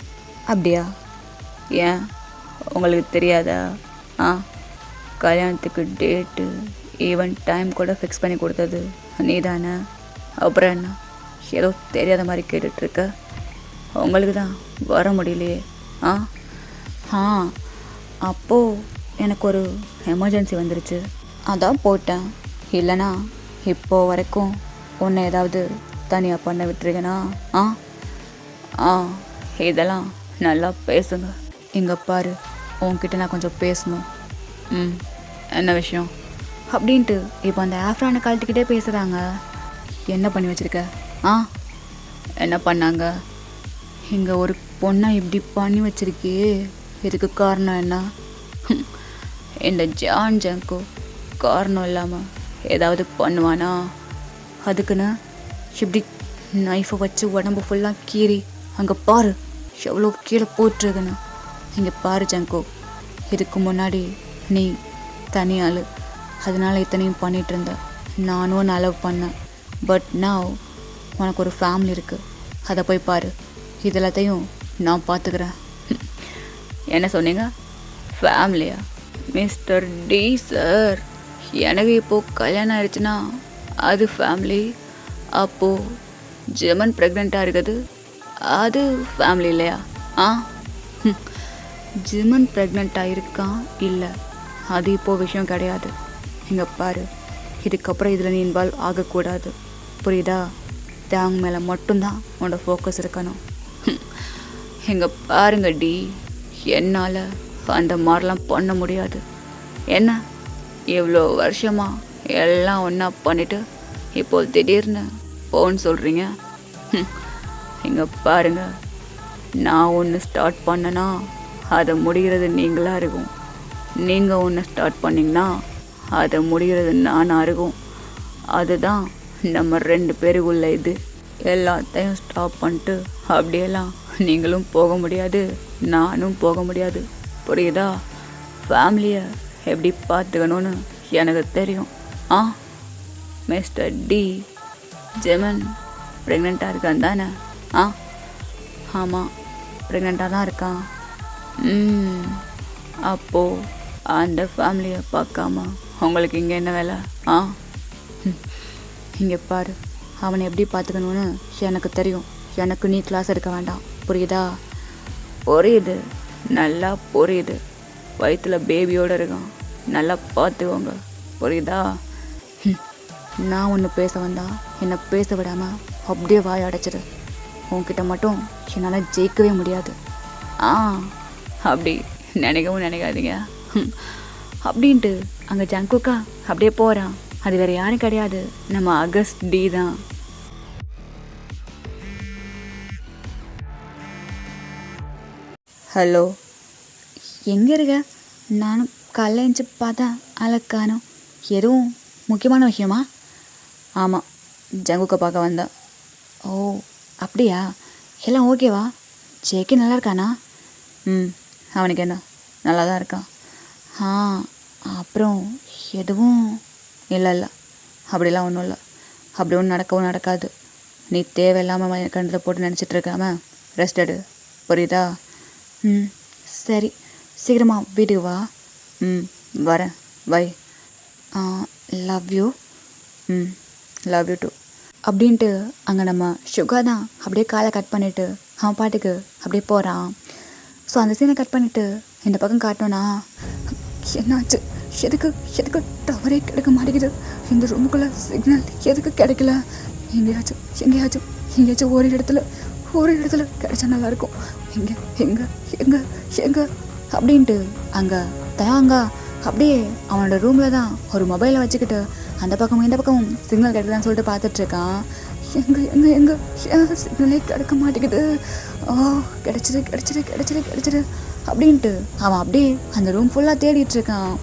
அப்படியா? ஏன் உங்களுக்கு தெரியாதா? கல்யாணத்துக்கு டேட்டு ஈவன் டைம் கூட ஃபிக்ஸ் பண்ணி கொடுத்தது நீ தானே. அப்புறம் என்ன ஏதோ தெரியாத மாதிரி கேட்டுட்ருக்க? உங்களுக்கு தான் வர முடியலையே. அப்போது எனக்கு ஒரு எமர்ஜென்சி வந்துருச்சு, அதான் போட்டேன். இல்லைனா இப்போது வரைக்கும் உன்னை ஏதாவது தனியாக பண்ண விட்டுருக்கேனா? இதெல்லாம் நல்லா பேசுங்க. இங்கே பாரு, உன்கிட்ட நான் கொஞ்சம் பேசணும். என்ன விஷயம் அப்படின்ட்டு இப்போ அந்த ஆஃப்ரானை கழட்டிக்கிட்டே பேசுகிறாங்க. என்ன பண்ணி வச்சுருக்க? என்ன பண்ணாங்க? இங்கே ஒரு பொண்ணை இப்படி பண்ணி வச்சிருக்கே, இதுக்கு காரணம் என்ன? இந்த ஜான் ஜங்கோ காரணம் இல்லாமல் ஏதாவது பண்ணுவானா? அதுக்குன்னு இப்படி நைஃபை வச்சு உடம்பு ஃபுல்லாக கீறி அங்கே பாரு எவ்வளோ கீழே போட்டுருக்குன்னு. இங்கே பாரு ஜங்கோ, இதுக்கு முன்னாடி நீ தனியாள், அதனால் இத்தனையும் பண்ணிகிட்டு இருந்த. நானும் நான் லவ் பண்ணேன். பட் now உனக்கு ஒரு ஃபேமிலி இருக்குது, அதை போய் பாரு. இது எல்லாத்தையும் நான் பார்த்துக்கிறேன். என்ன சொன்னீங்க? ஃபேமிலியா? மிஸ்டர் டி சார், எனக்கு இப்போது கல்யாணம் ஆயிடுச்சுன்னா அது ஃபேமிலி. அப்போது ஜெமன் ப்ரெக்னெண்ட்டாக இருக்குது, அது ஃபேமிலி இல்லையா? ஜெமன் ப்ரெக்னெண்ட்டாக இருக்கான் இல்லை, அது இப்போது விஷயம் கிடையாது. இங்கே பாரு, இதுக்கப்புறம் இதில் நீ இன்வால்வ் ஆகக்கூடாது, புரியுதா? தேங் மேலே மட்டும்தான் உன்னோட ஃபோக்கஸ் இருக்கணும். இங்கே பாருங்க டி, என்னால் அந்த மாதிரிலாம் பண்ண முடியாது. என்ன இவ்வளோ வருஷமாக எல்லாம் ஒன்றா பண்ணிவிட்டு இப்போ திடீர்னு போன்னு சொல்கிறீங்க? இங்கே பாருங்க, நான் ஒன்று ஸ்டார்ட் பண்ணேன்னா அதை முடிகிறது நீங்களாக இருக்கும். நீங்கள் ஒன்று ஸ்டார்ட் பண்ணிங்கன்னா அதை முடிகிறது நானாக இருக்கும். அதுதான் நம்ம 2 பேருக்குள்ள இது. எல்லாத்தையும் ஸ்டாப் பண்ணிட்டு அப்படியெல்லாம் நீங்களும் போக முடியாது, நானும் போக முடியாது, புரியுதா? ஃபேமிலியை எப்படி பார்த்துக்கணுன்னு எனக்கு தெரியும். மிஸ்டர் டி, ஜெமன் ப்ரெக்னெண்ட்டாக இருக்கான் தானே? ஆமாம், ப்ரெக்னெண்ட்டாக தான் இருக்கான். அப்போது அந்த ஃபேமிலியை பார்க்காம உங்களுக்கு இங்கே என்ன வேலை? இங்கே பாரு, அவனை எப்படி பார்த்துக்கணுன்னு எனக்கு தெரியும். எனக்கு நீ கிளாஸ் எடுக்க வேண்டாம், புரியுதா? புரியுது, நல்லா புரியுது. வயிற்றில் பேபியோடு இருக்கான், நல்லா பார்த்துக்கோங்க, புரியுதா? நான் ஒன்று பேச வந்தா என்னை பேச விடாமல் அப்படியே வாய் அடைச்சிடு. உன்கிட்ட மட்டும் என்னால் ஜெயிக்கவே முடியாது. அப்படி நினைக்கவும் நினைக்காதீங்க அப்படின்ட்டு அங்கே ஜங்குக்கா அப்படியே போகிறான். அது வேறு யாரும் கிடையாது, நம்ம அகஸ்ட் டி தான். ஹலோ, எங்கே இருக்க? நானும் காலைல எழுந்துச்சி பார்த்தா அழகானோம். எதுவும் முக்கியமான விஷயமா? ஆமாம், ஜங்குக்கை பார்க்க வந்தேன். ஓ அப்படியா? எல்லாம் ஓகேவா? ஜேக்கி நல்லா இருக்கானா? அவனுக்கு என்ன, நல்லா தான் இருக்கான். அப்புறம் எதுவும் இல்லை, அப்படிலாம் ஒன்றும் இல்லை. அப்படி ஒன்றும் நடக்கவும் நடக்காது. நீ தேவையில்லாமல் கண்டதை போட்டு நினச்சிட்ருக்காம ரெஸ்ட் எடு, புரியுதா? சரி, சீக்கிரமாக வீட்டுக்கு வா. வரேன், bye. Love you. Love you too அப்படின்ட்டு அங்கே நம்ம சுகா தான் அப்படியே காலை கட் பண்ணிவிட்டு அவன் பாட்டுக்கு அப்படியே போகிறான். ஸோ அந்த சீனை கட் பண்ணிவிட்டு இந்த பக்கம் காட்டணும்னா, என்னாச்சு? எதுக்கு டவரே கிடைக்க மாட்டேங்குது? இந்த ரூமுக்குள்ளே சிக்னல் எதுக்கு கிடைக்கல? எங்கேயாச்சும் ஒரு இடத்துல கிடைச்சா நல்லாயிருக்கும். எங்க எங்க எங்க எங்க அப்படின்ட்டு அங்கே தயாங்கா அப்படியே அவனோட ரூமில் தான் ஒரு மொபைலை வச்சுக்கிட்டு அந்த பக்கமும் இந்த பக்கமும் சிக்னல் கிடைக்குதான்னு சொல்லிட்டு பார்த்துட்ருக்கான். எங்க எங்க எங்க சிக்னலே கிடைக்க மாட்டேங்குது. கிடச்சிரு கிடச்சிரு கிடச்சிரு கிடச்சிரு அப்படின்ட்டு அவன் அப்படியே அந்த ரூம் ஃபுல்லாக தேடிட்டுருக்கான்.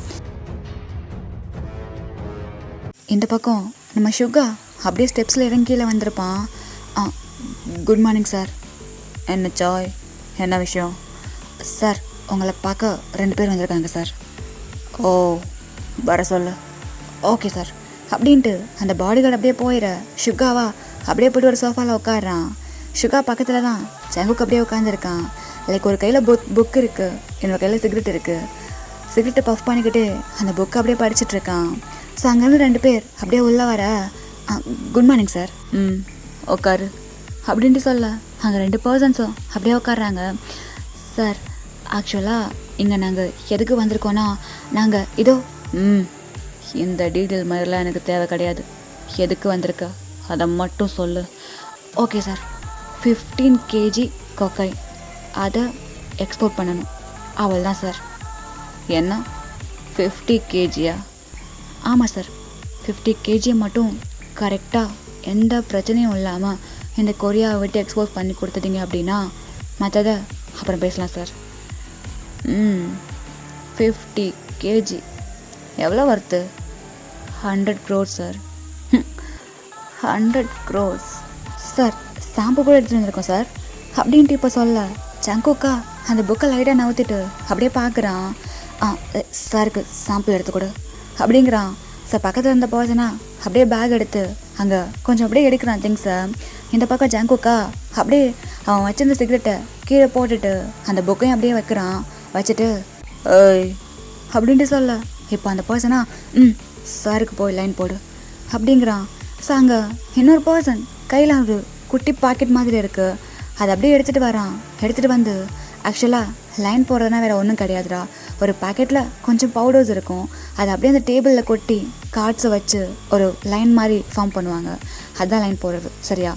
இந்த பக்கம் நம்ம சுகா அப்படியே ஸ்டெப்ஸில் இறங்கி கீழே வந்திருப்பான். Good morning sir. என்ன சாய், என்ன விஷயம்? சார் உங்களை பார்க்க 2 பேர் வந்திருக்காங்க சார். ஓ, வர சொல்லு. ஓகே சார் அப்படின்ட்டு அந்த பாடிகார்டு அப்படியே போயிட சுகாவா அப்படியே போய்ட்டு ஒரு சோஃபாவில் உட்காடுறான். சுகா பக்கத்தில் தான் ஜங்குக்கு அப்படியே உட்காந்துருக்கான். லைக் ஒரு கையில் புக் இருக்குது, என்னோட கையில் சிகரெட் இருக்குது. சிகரெட்டை பஃப் பண்ணிக்கிட்டு அந்த புக்கை அப்படியே படிச்சுட்ருக்கான். ஸோ அங்கேருந்து 2 பேர் அப்படியே உள்ளே வர குட் மார்னிங் சார். உட்காரு அப்படின்ட்டு சொல்ல அங்கே 2 பர்சன்ஸும் அப்படியே உட்காடுறாங்க. சார் ஆக்சுவலாக இங்கே நாங்கள் எதுக்கு வந்திருக்கோன்னா நாங்கள் இதோ இந்த டீட்டெயில் மாதிரிலாம் எனக்கு தேவை கிடையாது. எதுக்கு வந்திருக்க அதை மட்டும் சொல்லு. ஓகே சார், 15 kg கொக்கை, அதை எக்ஸ்போர்ட் பண்ணணும், அவள் தான் சார். என்ன 50 kgயா? ஆமாம் சார், 50 kg மட்டும் கரெக்டாக எந்த பிரச்சனையும் இல்லாமல் இந்த கொரியாவை விட்டு எக்ஸ்போர்ட் பண்ணி கொடுத்துட்டீங்க அப்படின்னா மற்றதை அப்புறம் பேசலாம் சார். 50 kg எவ்வளோ வருது? 100 crores சார். 100 crores சார், சாம்பு கூட எடுத்துகிட்டு வந்திருக்கோம் சார் அப்படின்ட்டு இப்போ சொல்ல ஜங்குக்கா அந்த புக்கை லைட்டாக நவுத்திட்டு அப்படியே பார்க்குறான். சாருக்கு சாம்பிள் எடுத்துக்கொடு அப்படிங்கிறான். சார் பக்கத்தில் இருந்த பர்சனா அப்படியே பேக் எடுத்து அங்கே கொஞ்சம் அப்படியே எடுக்கிறான் திங்ஸை. இந்த பக்கம் ஜங்குக்கா அப்படியே அவன் வச்சிருந்த சிகரெட்டை கீழே போட்டுட்டு அந்த புக்கையும் அப்படியே வைக்கிறான். வச்சுட்டு ஏய் அப்படின்ட்டு சொல்ல இப்போ அந்த பர்சனா சாருக்கு போய் லைன் போடு அப்படிங்கிறான். ஸோ அங்கே இன்னொரு பர்சன் கையில் ஒரு குட்டி பாக்கெட் மாதிரி இருக்குது, அதை அப்படியே எடுத்துகிட்டு வரான். எடுத்துகிட்டு வந்து ஆக்சுவலாக லைன் போடுறதுனா வேறு ஒன்றும் கிடையாதுடா, ஒரு பாக்கெட்டில் கொஞ்சம் பவுடர்ஸ் இருக்கும், அதை அப்படியே அந்த டேபிளில் கொட்டி கார்ட்ஸை வச்சு ஒரு லைன் மாதிரி ஃபார்ம் பண்ணுவாங்க, அதுதான் லைன் போடுறது சரியா?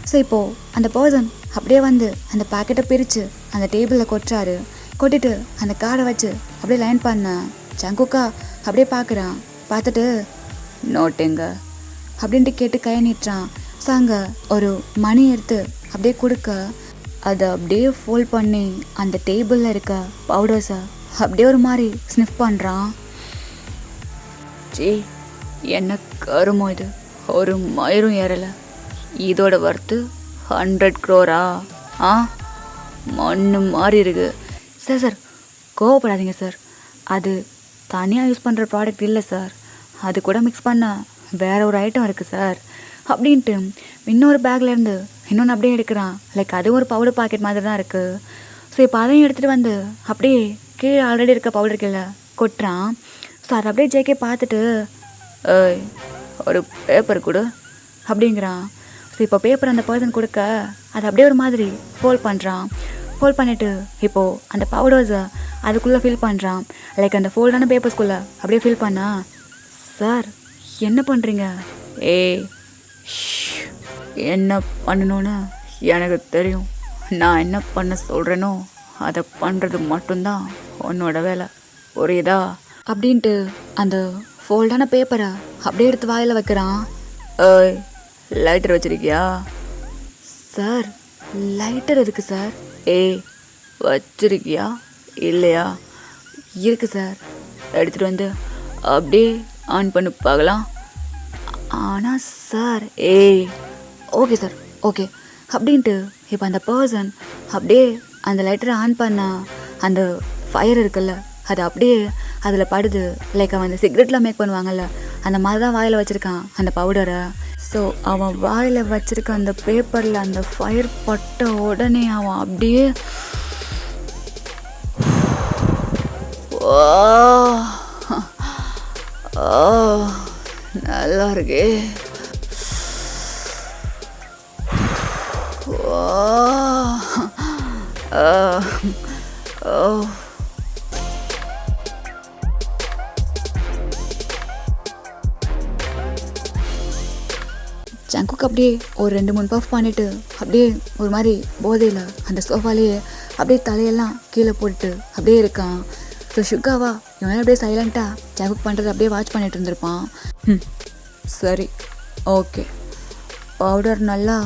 ஸோ இப்போது அந்த பர்சன் அப்படியே வந்து அந்த பாக்கெட்டை பிரித்து அந்த டேபிளில் கொட்டுறாரு. கொட்டிட்டு அந்த கார்டை வச்சு அப்படியே லைன் பண்ண ஜங்குக்கா அப்படியே பார்க்குறான். பார்த்துட்டு நோட்டுங்க அப்படின்ட்டு கேட்டு கையை நீட்டுறான். ஸோ அங்கே ஒரு மணி எடுத்து அப்படியே கொடுக்க அதை அப்படியே ஃபோல்ட் பண்ணி அந்த டேபிளில் இருக்க பவுடர்ஸை அப்படியே ஒரு மாதிரி ஸ்னிஃப் பண்ணுறான். ஜி என்ன கருமோ இது, ஒரு மயிரும் ஏறலை, இதோட வர்த்து 100 crore மண்ணு மாதிரி இருக்கு. சார் சார் கோவப்படாதீங்க சார், அது தனியாக யூஸ் பண்ணுற ப்ராடக்ட் இல்லை சார், அது கூட மிக்ஸ் பண்ண வேற ஒரு ஐட்டம் இருக்குது சார் அப்படின்ட்டு இன்னொரு பேக்லேருந்து இன்னொன்று அப்படியே எடுக்கிறான். லைக் அது ஒரு பவுடர் பாக்கெட் மாதிரி தான் இருக்குது. ஸோ இப்போ அதையும் எடுத்துகிட்டு வந்து அப்படியே கீழே ஆல்ரெடி இருக்க பவுடர் கீழே கொட்டுறான். ஸோ அதை அப்படியே ஜேகே பார்த்துட்டு ஒரு பேப்பர் கொடு அப்படிங்கிறான். ஸோ இப்போ பேப்பர் அந்த பர்சன் கொடுக்க அதை அப்படியே ஒரு மாதிரி ஃபோல்ட் பண்ணுறான். ஃபோல்ட் பண்ணிவிட்டு இப்போது அந்த பவுடர்ஸை அதுக்குள்ளே ஃபில் பண்ணுறான். லைக் அந்த ஃபோல்டான பேப்பர்ஸ்குள்ளே அப்படியே ஃபில் பண்ணா. சார் என்ன பண்ணுறீங்க? என்ன பண்ணணும்னு எனக்கு தெரியும், நான் என்ன பண்ண சொல்கிறேனோ அதை பண்ணுறது மட்டும்தான் உன்னோட வேலை, புரியுதா அப்படின்ட்டு அந்த ஃபோல்டான பேப்பரை அப்படியே எடுத்து வாயில் வைக்கிறான். லைட்டர் வச்சுருக்கியா? சார் லைட்டர் எதுக்கு சார்? வச்சுருக்கியா இல்லையா? இருக்குது சார், எடுத்துகிட்டு வந்து அப்படியே ஆன் பண்ணி பார்க்கலாம். ஆனால் சார் ஓகே சார் ஓகே அப்படின்ட்டு இப்போ அந்த பர்சன் அப்படியே அந்த லைட்டரை ஆன் பண்ண அந்த ஃபயர் இருக்குல்ல அது அப்படியே அதில் படுது. லைக் அவன் அந்த சிகரெட்டில் மேக் பண்ணுவாங்கல்ல அந்த மாதிரி தான் வாயில் வச்சுருக்கான் அந்த பவுடரை. ஸோ அவன் வாயில் வச்சுருக்க அந்த பேப்பரில் அந்த ஃபயர் பட்ட உடனே அவன் அப்படியே நல்லா இருக்கே, ஜங்குக்கு அப்படியே ஒரு 2-3 பஃப் பண்ணிட்டு அப்படியே ஒரு மாதிரி போதையில் அந்த சோஃபாலேயே அப்படியே தலையெல்லாம் கீழே போட்டுட்டு அப்படியே இருக்கான். ஸோ சுகாவா இவன் அப்படியே சைலண்ட்டாக ஜங்குக் பண்ணுறது அப்படியே வாட்ச் பண்ணிட்டு இருந்திருப்பான். சரி, ஓகே, பவுடர் நல்லா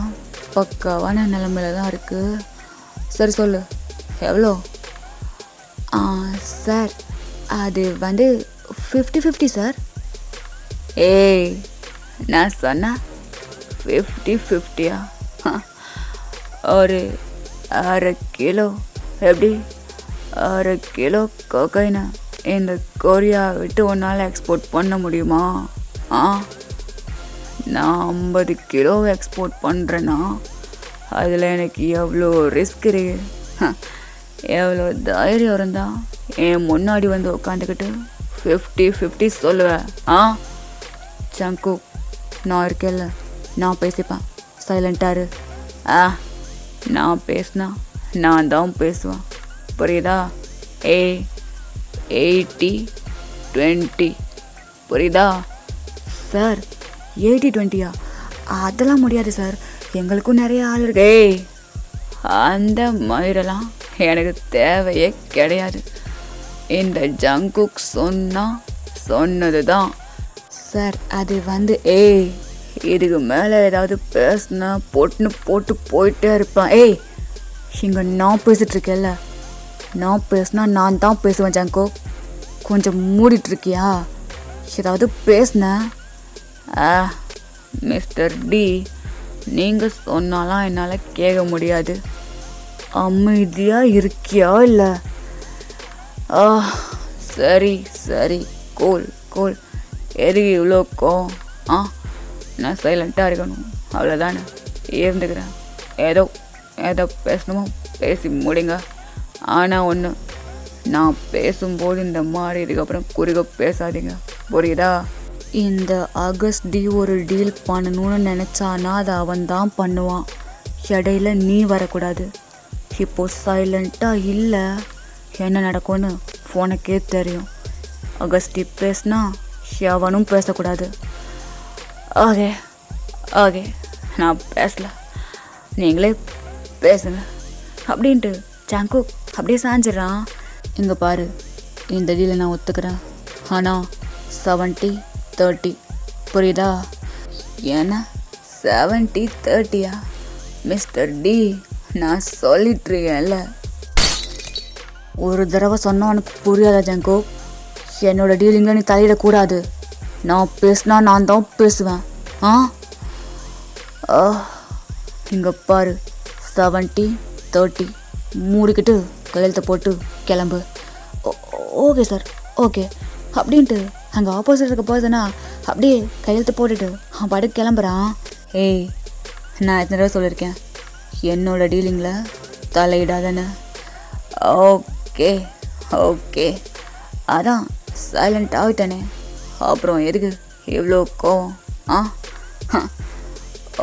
பக்காவான நிலமையில தான் இருக்குது. சரி சொல்லு, எவ்வளோ? சார் அது வந்து 50-50 சார். ஏய், நான் சொன்னேன் 50-50யா? ஒரு 1/2 கிலோ எப்படி? 1/2 கிலோ கொக்கைனை இந்த கொரியா விட்டு ஒன்றால் எக்ஸ்போர்ட் பண்ண முடியுமா? நான் 50 கிலோ எக்ஸ்போர்ட் பண்ணுறேன்னா அதில் எனக்கு எவ்வளோ ரிஸ்க் இருக்கு, எவ்வளோ தைரியம் இருந்தால் என் முன்னாடி வந்து உட்காந்துக்கிட்டு 50-50 சொல்லுவேன். ஜங்குக், நான் இருக்கேல்ல, நான் பேசிப்பேன், சைலண்டாரு. நான் பேசினா நான் தான் பேசுவேன், புரியுதா? 80-20 புரியுதா? சார் 80-20யா? அதெல்லாம் முடியாது சார், எங்களுக்கும் நிறைய ஆள் இருக்கு. அந்த மாதிரிலாம் எனக்கு தேவையே கிடையாது. இந்த ஜங்குக் சொன்னது தான் சார். அது வந்து இதுக்கு மேலே ஏதாவது பேசுனா போட்டு போயிட்டே இருப்பேன். இங்கே நான் பேசிகிட்டு இருக்கேன்ல, நான் பேசுனா நான் தான் பேசுவேன். ஜங்குக், கொஞ்சம் மூடிட்டுருக்கியா? ஏதாவது பேசுனேன் மிஸ்டர் டி, நீங்கள் சொன்னாலாம் என்னால் கேட்க முடியாது. அமைதியாக இருக்கியா இல்லை? சரி சரி, கூல் கூல். எதுக்கு இவ்வளோ கோவம்? நான் சைலண்ட்டாக இருக்கணும், அவ்வளோதானே, இருந்துக்கிறேன். ஏதோ பேசணுமோ பேசி முடிங்க. ஆனால் ஒன்று, நான் பேசும்போது இந்த மாதிரி இதுக்கப்புறம் குறுக பேசாதீங்க, புரியுதா? இந்த ஆகஸ்ட் டி ஒரு டீல் பண்ணணும்னு நினச்சானா அதை அவன் தான் பண்ணுவான். இடையில நீ வரக்கூடாது. இப்போ சைலண்ட்டாக இல்லை, என்ன நடக்கும்னு உனக்கே தெரியும். ஆகஸ்ட் டி பேசினா எவனும் பேசக்கூடாது. ஓகே ஓகே, நான் பேசல, நீங்களே பேசுங்க அப்படின்ட்டு ஜங்குக் அப்படியே சாஞ்சிட்றான். இங்கே பாரு, இந்த டீலை நான் ஒத்துக்கிறேன், ஆனால் 70-30 புரியுதா? ஏன்னா 70-30யா? மிஸ்டர் டி, நான் சொல்லிட்டுருக்கேன்ல. ஒரு தடவை சொன்னால் உனக்கு புரியாதா ஜங்குக்? என்னோட டீலிங்கில் நீ தலையிடக்கூடாது. நான் பேசினா நான் தான் பேசுவேன். இங்கே பாரு, 70-30 மூடிக்கிட்டு கையெழுத்தை போட்டு கிளம்பு. ஓகே சார், ஓகே அப்படின்ட்டு அங்கே ஆப்போசிட் இருக்க பர்சனா அப்படியே கையெழுத்து போட்டுட்டு அவன் பாட்டுக்கு கிளம்புறான். நான் எத்தனை தடவை சொல்லியிருக்கேன், என்னோட டீலிங்கில் தலையிடாதானே? ஓகே ஓகே, அதான் சைலண்ட் ஆகிட்டானே, அப்புறம் எதுக்கு இவ்வளோ கோவம்?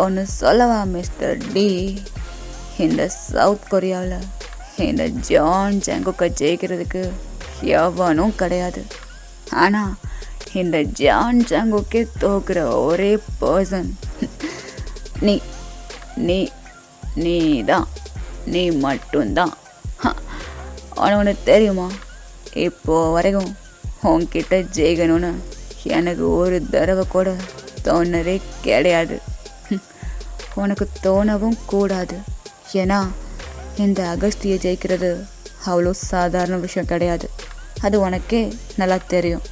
ஒன்று சொல்லவா மிஸ்டர் டி, இந்த சவுத் கொரியாவில் இந்த ஜான் ஜங்குக்கை ஜெயிக்கிறதுக்கு எவனும் கிடையாது. ஆனால் இந்த ஜான் ஜங்குக்கே தோக்குற ஒரே பர்சன் நீ நீ நீ தான், நீ மட்டும்தான். உனக்கு தெரியுமா, இப்போ வரைக்கும் உன்கிட்ட ஜெயிக்கணும்னு எனக்கு ஒரு தடவை கூட தோணதே கிடையாது. உனக்கு தோணவும் கூடாது. ஏன்னா இந்த அகஸ்தியை ஜெயிக்கிறது அவ்வளோ சாதாரண விஷயம் கிடையாது, அது உனக்கே நல்லா தெரியும்.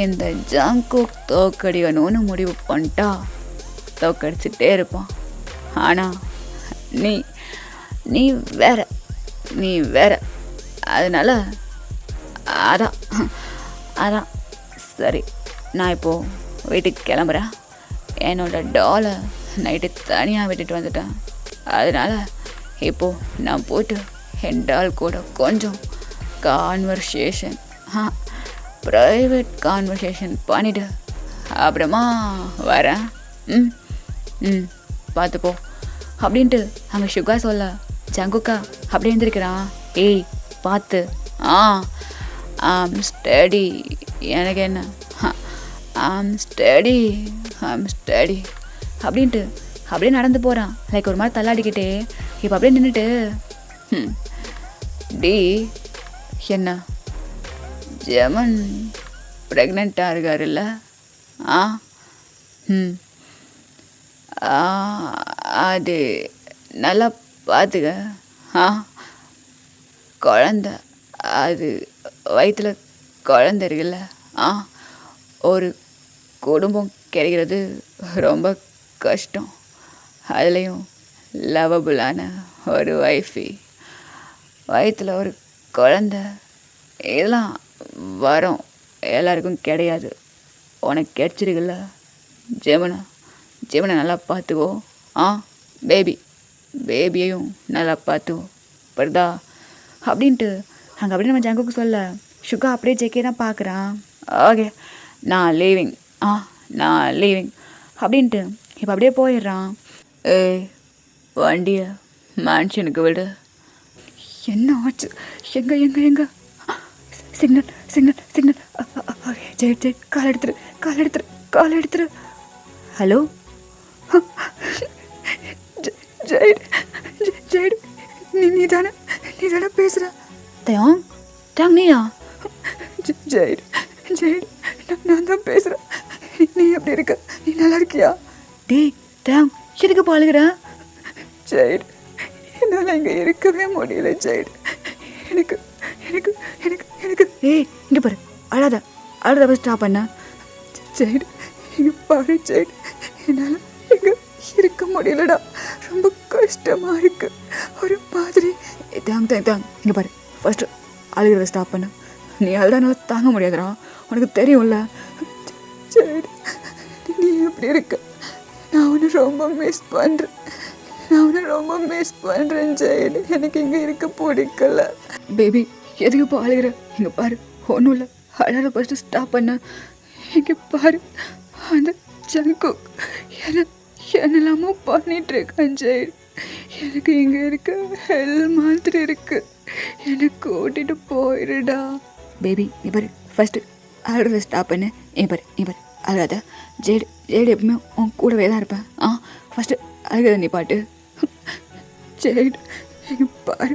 இந்த ஜங்குக் தோக்கடிக்கணும்னு முடிவு பண்ணிட்டா தோக்கடிச்சிட்டே இருப்பான். ஆனால் நீ வேற. அதனால் அதான் சரி, நான் இப்போது வீட்டுக்கு கிளம்புறேன். என்னோட டாலை நைட்டு தனியாக விட்டுட்டு வந்துட்டேன். அதனால் இப்போது நான் போய்ட்டு என் டால் கூட கொஞ்சம் கான்வர்சேஷன், ப்ரைவேட் கான்வர்சேஷன் பண்ணிவிட்டு அப்புறமா வரேன். பார்த்துப்போ அப்படின்ட்டு அங்கே சுகா சொல்ல ஜங்குக்கா அப்படியே எழுந்திருக்கிறான். பார்த்து ஸ்டடி, எனக்கு என்ன, ஸ்டடி அப்படின்ட்டு அப்படியே நடந்து போகிறான். லைக் ஒரு மாதிரி தள்ளாடிக்கிட்டே இப்போ அப்படியே நின்றுட்டு ம் டி என்ன ஜெமன் ப்ரெக்னெண்ட்டாக இருக்காருல்ல? ஆ ம் ஆ, அது நல்லா பார்த்துக்க. ஆ குழந்த அது வயிற்றுல குழந்த இருக்குல்ல. ஆ ஒரு குடும்பம் கிடைக்கிறது ரொம்ப கஷ்டம். அதுலேயும் லவபுளான ஒரு ஒய்ஃபி, வயிற்றுல ஒரு குழந்த, இதெல்லாம் வரும், எல்லாருக்கும் கிடையாது. உனக்கு கிடைச்சிருக்குல்ல. ஜெமனை ஜெமனை நல்லா பார்த்துக்கோ. ஆ பேபியையும் நல்லா பார்த்துக்கோ, படுதா அப்படின்ட்டு அங்கே அப்படியே நம்ம ஜங்குக்கு சொல்ல சுகா அப்படியே ஜெக்கே தான் பார்க்குறான். ஓகே நான் லீவிங் அப்படின்ட்டு இப்போ அப்படியே போயிடுறான். ஏய் வண்டியை மேன்ஷனுக்கு விடு. என்ன ஆச்சு? எங்க சிக்னல் ஜெயிட் கால் எடுத்துரு. ஹலோ ஜெயிட் நீ தானே பேசுகிற? தேங் நீயா? ஜெயிட் நான் தான் பேசுகிறேன். நீ எப்படி இருக்க? நீ நல்லா இருக்கியா? டேய் தேங் எதுக்கு பாழுகிற? ஜெயிட் என்னால் இங்கே இருக்கவே முடியல ஜெயிட். எனக்கு எனக்கு எனக்கு எனக்கு ஏய் இங்கே பாரு, அழாத ஸ்டாப் பண்ண. ஜெயிட் இங்கே பாரு ஜெயிட், என்னால் இங்கே இருக்க முடியலடா, ரொம்ப கஷ்டமாக இருக்கு ஒரு மாதிரி. தேங் இங்கே பாரு, ஃபர்ஸ்ட் அழுகிறத ஸ்டாப் பண்ண. நீ அழுதானால தாங்க முடியாதுடா, உனக்கு தெரியும்ல. ஜெயிட் நீ எப்படி இருக்க? நான் உன்னை ரொம்ப மிஸ் பண்ணுறேன் ஜெயிட். எனக்கு இங்கே இருக்க பிடிக்கல. பேபி எதுக்கு இப்போ அழுகிற? இங்கே பாரு, ஒன்றும் இல்லை, அழகாக ஃபஸ்ட்டு ஸ்டாப் பண்ண. இங்கே பாரு, அந்த ஜங்கு என்னெல்லாமோ பண்ணிகிட்ருக்கான் ஜெயிட். எனக்கு இங்கே இருக்க ஹெல் மாதிரி இருக்கு, எனக்கு ஓட்டிட்டு போயிடுடா. பேபி நீ பாரு, ஃபஸ்ட்டு அழுகிறத ஸ்டாப் பண்ணு. நீ பாரு அழகாத. ஜெயிட் எப்பவுமே உன் கூடவே தான் இருப்பேன். ஃபஸ்ட்டு அழுகிறத நீ பாட்டு. ஜெயிட் இங்கே பாரு,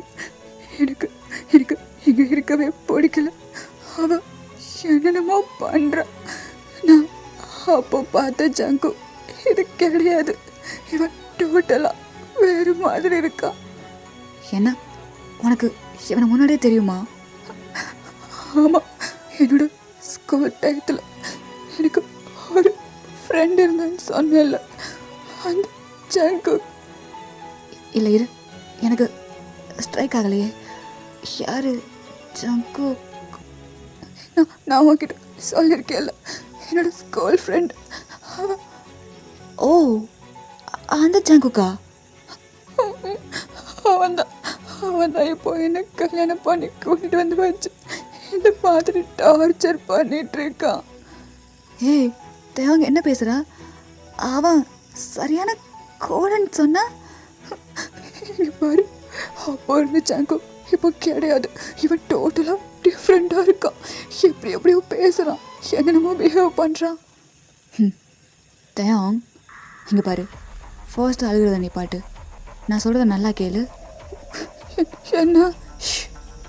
எனக்கு இங்கே இருக்கவே பிடிக்கல. அவன் என்னென்னமோ பண்ணுறான். நான் அப்போ பார்த்த ஜங்கு இது கிடையாது. இவன் டோட்டலாக வேறு மாதிரி இருக்கான். என்ன உனக்கு இவனை முன்னாடியே தெரியுமா? ஆமாம், என்னோட ஸ்கூல் டயத்தில் எனக்கு ஒரு ஃப்ரெண்ட் இருந்தான்னு சொன்னேன்ல, அந்த ஜங்கு. இல்லை இரு, எனக்கு ஸ்ட்ரைக் ஆகலையே. யார் ஜங்கு? நான் உன்கிட்ட சொல்லியிருக்கேன்ல, என்னோட ஸ்கூல் ஃப்ரெண்ட் அவன். ஓ அந்த ஜங்குக்கா? அவன் தான் இப்போ என்ன கல்யாணம் பண்ணி கூட்டிகிட்டு வந்து வச்சு இந்த மாதிரி டார்ச்சர் பண்ணிட்டு இருக்கான். ஏய் தேவங்க என்ன பேசுகிறா? அவன் சரியான கோடன்னு சொன்னா? பாரு, அப்போ இருந்த ஜங்கு இப்போ கிடையாது. இவன் டோட்டலாக டிஃப்ரெண்ட்டாக இருக்கான். எப்படியோ பேசுகிறான், என்னென்னமோ பிஹேவ் பண்ணுறான். தேவங் இங்கே பாரு, ஃபர்ஸ்ட் அழுகிறத நீ பாட்டு, நான் சொல்கிறத நல்லா கேளு. என்ன?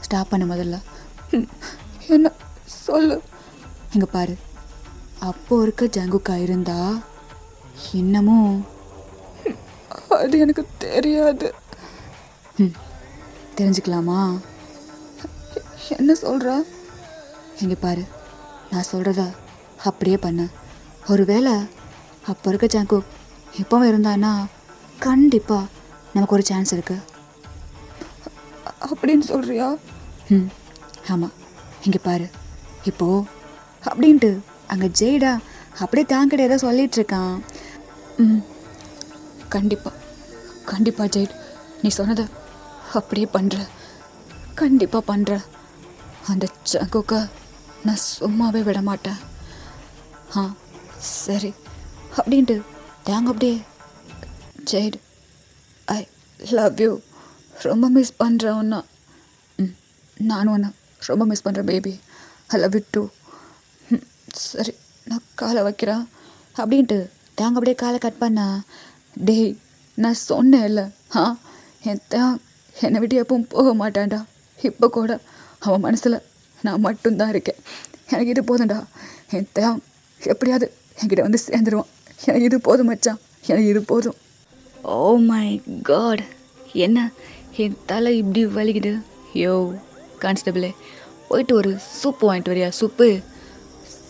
ஸ்டாப் பண்ண முதல்ல. என்ன சொல்லு. இங்கே பாரு, அப்போ இருக்க ஜங்குக்கா இருந்தா இன்னமும் அது எனக்கு தெரியாது. தெரிஞ்சுக்கலாமா? என்ன சொல்கிறா? இங்கே பாரு, நான் சொல்கிறத அப்படியே பண்ணு. ஒருவேளை அப்போ இருக்க ஜங்கு இப்போவும் இருந்தான்னா கண்டிப்பாக நமக்கு ஒரு சான்ஸ் இருக்குது அப்படின்னு சொல்கிறியா? ஆமாம். இங்கே பாரு, இப்போது அப்படின்ட்டு அங்கே ஜெய்டா அப்படியே தாங்கிட்ட ஏதோ சொல்லிகிட்ருக்கான். கண்டிப்பாக ஜெய்ட், நீ சொன்னதை அப்படியே கண்டிப்பாக பண்ணுற. அந்த ஜங்குக்கை நான் சும்மாவே விட மாட்டேன். சரி அப்படின்ட்டு தேங்க அப்படியே. ஜெய்ட் ஐ லவ் யூ, ரொம்ப மிஸ் பண்ணுறேன் ஒன்றா. நானும் ஒன்று ரொம்ப மிஸ் பண்ணுறேன் baby, I love you too. சரி நான் காலை வைக்கிறேன் அப்படின்ட்டு தேங்க அப்படியே காலை கட் பண்ண. டேய் நான் சொன்னேன் இல்லை, என் என்னை விட்டு எப்பவும் போக மாட்டான்டா. இப்போ கூட அவன் மனசில் நான் மட்டும்தான் இருக்கேன். எனக்கு இது போதும்டா. என் தேவன் எப்படியாவது என்கிட்ட வந்து சேர்ந்துருவான். எனக்கு இது போதும் மச்சான், எனக்கு இது போதும். ஓ மை காட், என்ன என் தலை இப்படி வலிக்குது. யோ கான்ஸ்டபிளே, போயிட்டு ஒரு சூப்பு வாங்கிட்டு வரியா? சூப்பு?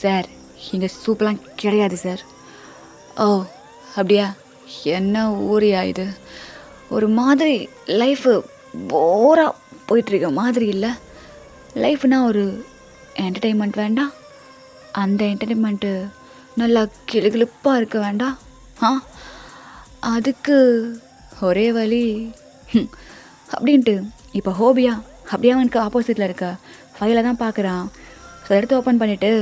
சார், இங்கே சூப்பெலாம் கிடையாது சார். ஓ அப்படியா? என்ன ஊரியா இது? ஒரு மாதிரி லைஃபு போராக போயிட்டுருக்க மாதிரி இல்லை? லைஃப்னா ஒரு என்டர்டெயின்மெண்ட் வேண்டாம்? அந்த என்டர்டெயின்மெண்ட்டு நல்லா கிளுகிளுப்பாக இருக்க வேண்டாம்? அதுக்கு ஒரே வழி அப்படின்ட்டு இப்போ ஹோபியா அப்படியே அவனுக்கு ஆப்போசிட்டில் இருக்க ஃபைலை தான் பார்க்குறான். ஸோ எடுத்து ஓப்பன் பண்ணிவிட்டு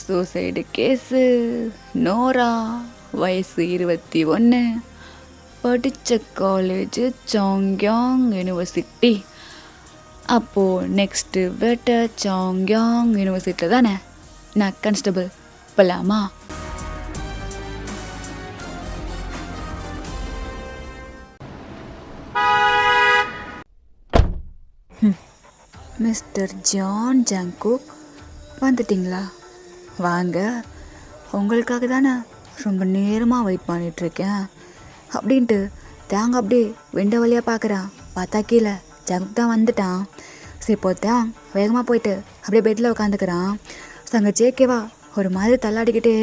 சூசைடு கேஸு, நோரா, வயசு 21, படித்த காலேஜு சாங்யாங் யூனிவர்சிட்டி. அப்போது நெக்ஸ்ட்டு வேட்டை சாங்யாங் யூனிவர்சிட்டியில் தானே. நான் கான்ஸ்டபிள் போகலாமா? மிஸ்டர் ஜான் ஜாங்குக், வந்துட்டிங்களா? வாங்க, உங்களுக்காக தானே ரொம்ப நேரமாக வெயிட் பண்ணிகிட்ருக்கேன் அப்படின்ட்டு தேங்க அப்படியே விண்டோ வழியாக பார்க்குறான். பார்த்தா கீழே ஜாங்குக் தான் வந்துட்டான். சரி, இப்போ தேங் வேகமாக போயிட்டு அப்படியே பெட்டில் உட்காந்துக்கிறான். ஸோ அங்கே ஜேகேவா ஒரு மாதிரி தள்ளாடிக்கிட்டே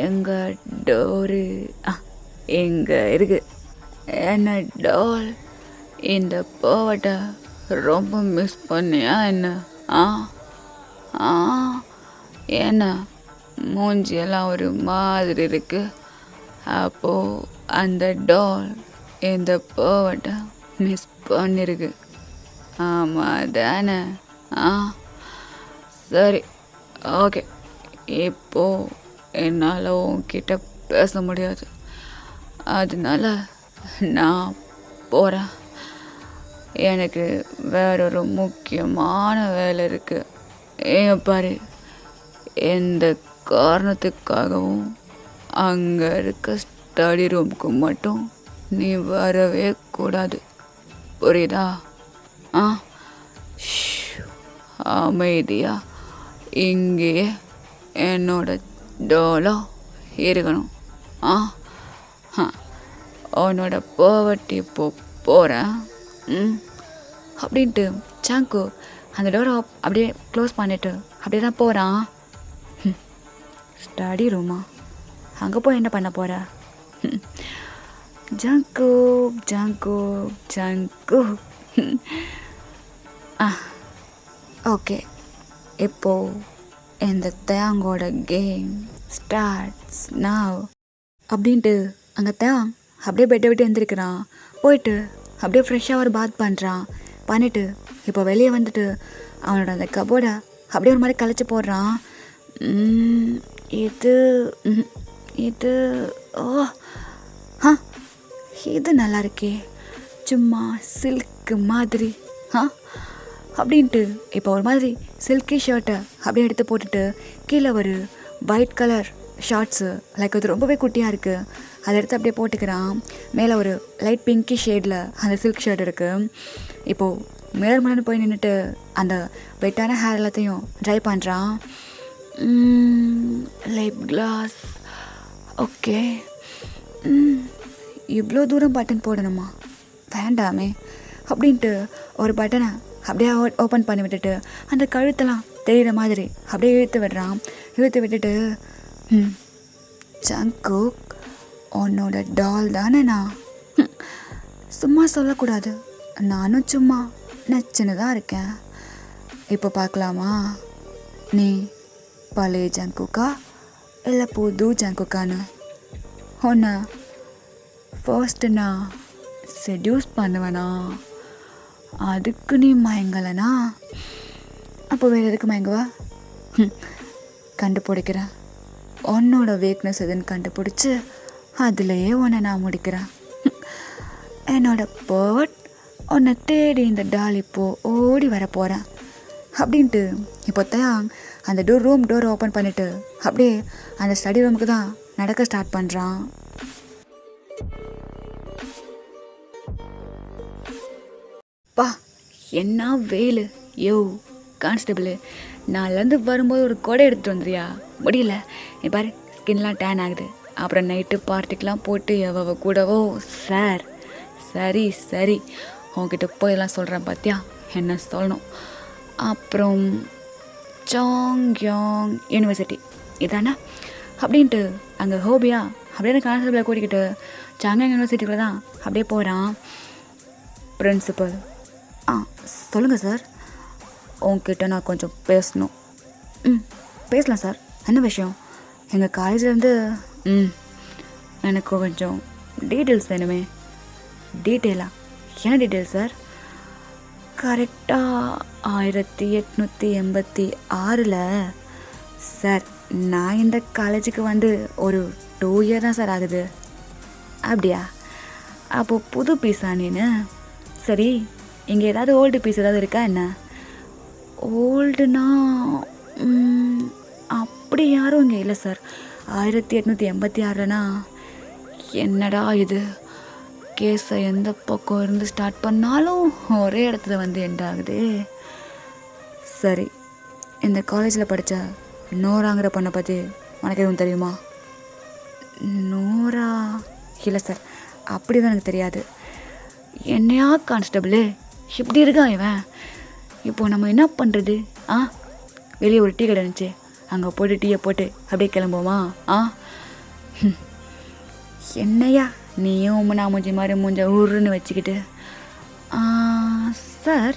எங்கள் டோரு எங்கே இருக்குது? என்ன டால், இந்த போவட்டை ரொம்ப மிஸ் பண்ணியா என்ன? என்ன மூஞ்சியெல்லாம் ஒரு மாதிரி இருக்கு. அப்போது அந்த டால் இந்த போவட்டை மிஸ் பண்ணிருக்கு. ஆமாம் தானே? சரி, ஓகே. இப்போது என்னால் உன்கிட்ட பேச முடியாது, அதனால நான் போகிறேன். எனக்கு வேறொரு முக்கியமான வேலை இருக்குது. ஏன் பாரு, எந்த காரணத்துக்காகவும் அங்கே இருக்க ஸ்டடி ரூமுக்கு மட்டும் நீ வரவே கூடாது, புரியுதா? அமைதியா இங்கேயே என்னோட டோலோ இருக்கணும். உன்னோட போவட்டி போகிறேன் அப்படின்ட்டு சாங்கு அந்த டோரை அப்படியே க்ளோஸ் பண்ணிவிட்டு அப்படியே தான் போகிறான். ஸ்டடி ரூமா? அங்கே போய் என்ன பண்ண போகிற? ஜாங்கு ஜாங்கு ஜாங்கு. ஓகே, இப்போது இந்த தேங்கோட கேம் ஸ்டார்ட்ஸ் நவ் அப்படின்ட்டு அங்கே தேங் அப்படியே பெட்டை விட்டு எழுந்திருக்கிறான். போயிட்டு அப்படியே ஃப்ரெஷ்ஷாக ஒரு பாத் பண்ணுறான். பண்ணிவிட்டு இப்போ வெளியே வந்துட்டு அவனோட அந்த கபோர்டை அப்படியே ஒரு மாதிரி கலைச்சி போடுறான். இது இது இது நல்லா இருக்கே, சும்மா சில்க்கு மாதிரி அப்படின்ட்டு இப்போ ஒரு மாதிரி சில்கி ஷர்ட்டை அப்படியே எடுத்து போட்டுட்டு கீழே ஒரு ஒயிட் கலர் ஷார்ட்ஸு, லைக் அது ரொம்பவே குட்டியாக இருக்குது, அதை எடுத்து அப்படியே போட்டுக்கிறான். மேலே ஒரு லைட் பிங்கி ஷேடில் அந்த சில்க் ஷர்ட் இருக்குது. இப்போது மிரர் முன்னாடி போய் நின்றுட்டு அந்த வெட்டான ஹேர் எல்லாத்தையும் ட்ரை பண்ணுறான். Life class, okay. இவ்வளோ தூரம் பட்டன் போடணுமா? வேண்டாமே அப்படின்ட்டு ஒரு பட்டனை அப்படியே ஓப்பன் பண்ணி விட்டுட்டு அந்த கழுத்தெல்லாம் தெரிகிற மாதிரி அப்படியே இழுத்து விடுறான். இழுத்து விட்டுட்டு ஜாங்குக், உன்னோட டால் தானே நான்? சும்மா சொல்லக்கூடாது, நானும் சும்மா நச்சுன்னு தான் இருக்கேன். இப்போ பார்க்கலாமா, நீ பழைய ஜாங்குக்கா இல்லை புது ஜாங்குக்கான்னு? உன்னை ஃபர்ஸ்ட்டு நான் செட்யூஸ் பண்ணுவேனா? அதுக்கு நீ மயங்கலைனா அப்போ வேறு எதுக்கு மயங்குவா? கண்டுபிடிக்கிறேன், உன்னோட வீக்னஸ் எதுன்னு கண்டுபிடிச்சி அதுலேயே உன்னை நான் முடிக்கிறேன். என்னோட பேர்ட் உன்னை தேடி இந்த டால் இப்போது ஓடி வர போகிறேன் அப்படின்ட்டு இப்போ தான் அந்த ரூம் டோரை ஓப்பன் பண்ணிவிட்டு அப்படியே அந்த ஸ்டடி ரூமுக்கு தான் நடக்க ஸ்டார்ட் பண்ணுறான். பா என்ன வெயில் யோ கான்ஸ்டபிள், நான்லேருந்து வரும்போது ஒரு கொடை எடுத்துகிட்டு வந்துறியா? முடியல, நீ பாரு ஸ்கின்லாம் டேன் ஆகுது. அப்புறம் நைட்டு பார்ட்டிக்கெலாம் போட்டு எவ்வளோ கூடவோ. சார் சரி சரி, உங்ககிட்ட போய் எல்லாம் சொல்கிறேன் பார்த்தியா என்ன சொல்லணும். அப்புறம் சாங்யாங் யூனிவர்சிட்டி இதானே அப்படின்ட்டு அங்கே ஹோபியா அப்படியே கான்ஸ்டபிளை கூட்டிக்கிட்டு சாங்யாங் யூனிவர்சிட்டிக்குள்ள தான் அப்படியே போகிறான். பிரின்சிபல், சொல்லுங்கள் சார், உங்ககிட்ட நான் கொஞ்சம் பேசணும். பேசலாம் சார், என்ன விஷயம்? எங்கள் காலேஜ்லேருந்து எனக்கு கொஞ்சம் டீட்டெயில்ஸ் வேணுமே. டீட்டெயிலா? என்ன டீட்டெயில் சார்? கரெக்டாக 1886 சார், நான் இந்த காலேஜுக்கு வந்து ஒரு 2 இயர் தான் சார் ஆகுது. அப்படியா? அப்போது புது பீஸா நீனு? சரி, இங்கே ஏதாவது ஓல்டு பீஸ் ஏதாவது இருக்கா என்ன? ஓல்டுனா அப்படி யாரும் இங்கே இல்லை சார். 1886னா என்னடா இது, கேஸை எந்த பக்கம் இருந்து ஸ்டார்ட் பண்ணாலும் ஒரே இடத்துல வந்து எண்ட் ஆகுது. சரி, இந்த காலேஜில் படித்த நோராங்கிற பொண்ணை பற்றி உனக்கு எதுவும் தெரியுமா? நோரா? இல்லை சார், அப்படி தான் எனக்கு தெரியாது. என்னையா கான்ஸ்டபிள் இப்படி இருக்கா இவன்? இப்போது நம்ம என்ன பண்ணுறது? வெளியே ஒரு டீ கடை இருந்துச்சு, அங்கே போட்டு டீயை போட்டு அப்படியே கிளம்புவோமா? என்னையா நீயும் நான் மூஞ்சி மாதிரி மூஞ்ச ஊருன்னு வச்சுக்கிட்டு. சார்,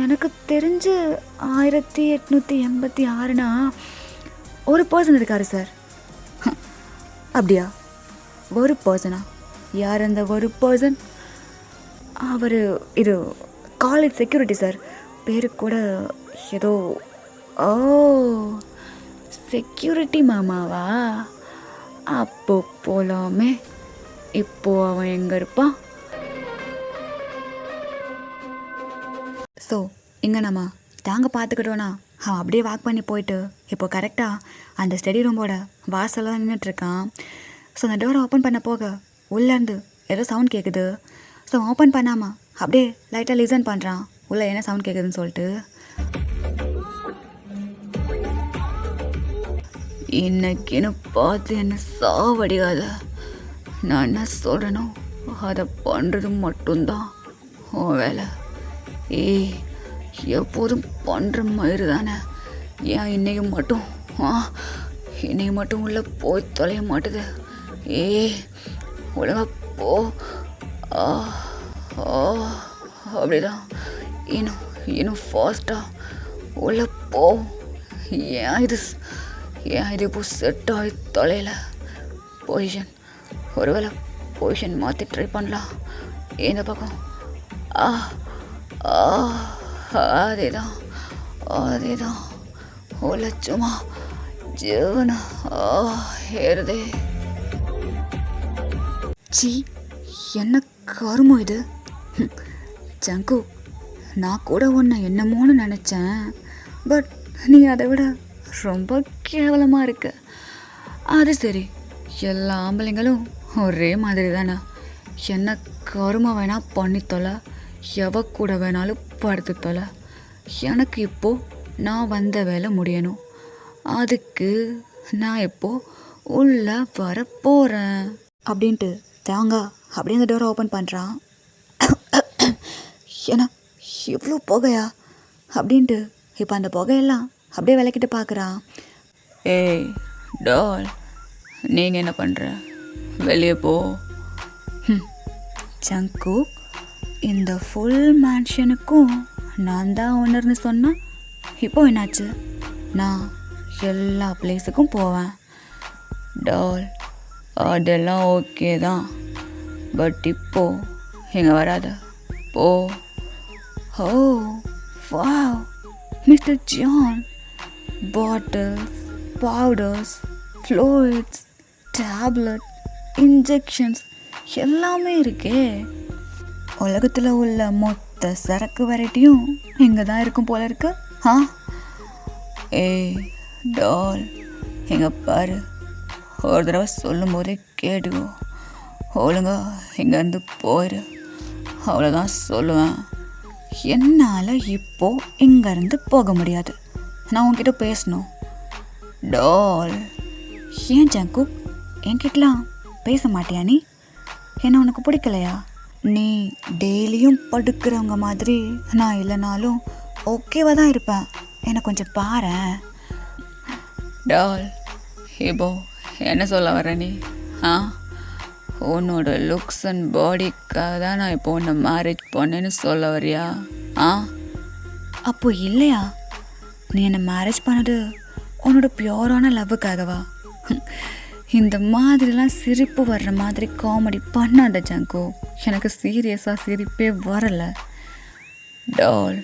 எனக்கு தெரிஞ்சு 1886னா ஒரு பர்சன் இருக்காரு சார். அப்படியா? ஒரு பர்சனா? யார் அந்த ஒரு பர்சன்? அவர் இது காலேஜ் செக்யூரிட்டி சார், பேரு கூட ஏதோ. ஓ, செக்யூரிட்டி மாமாவா? அப்போ போலாமே. இப்போ அவன் எங்கே இருப்பான்? ஸோ இங்கே நம்ம தாங்க பார்த்துக்கிட்டோன்னா அவன் அப்படியே வாக் பண்ணி போயிட்டு இப்போ கரெக்டாக அந்த ஸ்டடி ரூமோட வாசலில் நின்றுட்டுருக்கான். ஸோ அந்த டோரை ஓப்பன் பண்ண போக உள்ளேருந்து ஏதோ சவுண்ட் கேட்குது. ஸோ ஓப்பன் பண்ணாமல் அப்படியே லைட்டாக லிசன் பண்ணுறான், உள்ளே என்ன சவுண்ட் கேட்குதுன்னு சொல்லிட்டு. இன்னைக்குன்னு பார்த்து என்ன சாவடிக்காத. நான் என்ன சொல்கிறேனோ அதை பண்ணுறது மட்டும்தான் உன் வேலை. எப்போதும் பண்ணுற மாதிரி தானே. ஏன் இன்னைக்கு மட்டும் உள்ளே போய் தொலைய மாட்டுது? ஒழுங்கா போ. அப்படிதான், இன்னும் ஃபாஸ்ட்டாக உள்ளே போ. ஏன் இது இப்போ செட் ஆகி தொலைல? ஒருவேளை பொசிஷன் மாற்றி ட்ரை பண்ணலாம். இந்த பக்கம் அதேதான் உள்ள சும்மா ஜீவனா ஏறுதே. சி, என்ன கருமோ இது? ஜங்கு, நான் கூட ஒன்று என்னமோன்னு நினச்சேன், பட் நீ அதை விட ரொம்ப கேவலமாக இருக்கு. அது சரி, எல்லா ஆம்பளைங்களும் ஒரே மாதிரி தானே. என்ன கருமை வேணால் பண்ணித்தொலை, எவ கூட வேணாலும் படுத்து தொலை. எனக்கு இப்போது நான் வந்த வேலை முடியணும். அதுக்கு நான் இப்போது உள்ளே வரப்போகிறேன் அப்படின்ட்டு தாங்க அப்படியே அந்த டோரை ஓப்பன் பண்ணுறான். ஏன்னா இவ்வளோ புகையா அப்படின்ட்டு இப்போ அந்த புகையெல்லாம் அப்படியே விளக்கிட்டு பார்க்குறான். ஏய் டால், நீங்கள் என்ன பண்ணுற? வெளியே போ. ஜங்கு, இந்த ஃபுல் மேன்ஷனுக்கும் நான் தான் ஓனர்னு சொன்னேன். இப்போ என்னாச்சு? நான் எல்லா பிளேஸுக்கும் போவேன். டால், அதெல்லாம் ஓகே தான், பட் இப்போ இங்கே வராத, போ. ஓ wow, mister John, bottles, powders, fluids, tablet, injections எல்லாமே இருக்கே. உலகத்தில் உள்ள மொத்த சரக்கு வெரைட்டியும் இங்கே தான் இருக்கும் போல இருக்கு. ஏய் டால், எங்க பாரு, ஒரு தடவை சொல்லும் போதே கேட்டுக்கோ. ஒழுங்கா இங்கேருந்து போயிரு, அவ்வளோதான் சொல்லுவேன். என்னால் இப்போ இங்கேருந்து போக முடியாது. நான் உன்கிட்ட பேசணும். டால். ஏன் ஜங்குக் என்கிட்டலாம் பேச மாட்டியா? நீ என்ன உனக்கு பிடிக்கலையா? நீ டெய்லியும் படுக்கிறவங்க மாதிரி நான் இல்லைனாலும் ஓகேவாக தான் இருப்பேன். என்னை கொஞ்சம் பாரேன். டால், இப்போ என்ன சொல்ல வர நீ? உன்னோட லுக்ஸ் அண்ட் பாடிக்காக தான் நான் இப்போ உன்னை மேரேஜ் பண்ணேன்னு சொல்ல வரியா? அப்போ இல்லையா, நீ என்னை மேரேஜ் பண்ணது உன்னோட பியூரான லவ்வுக்காகவா? இந்த மாதிரிலாம் சிரிப்பு வர்ற மாதிரி காமெடி பண்ணாத ஜங்கோ. எனக்கு சீரியஸாக சிரிப்பே வரலை. டால்,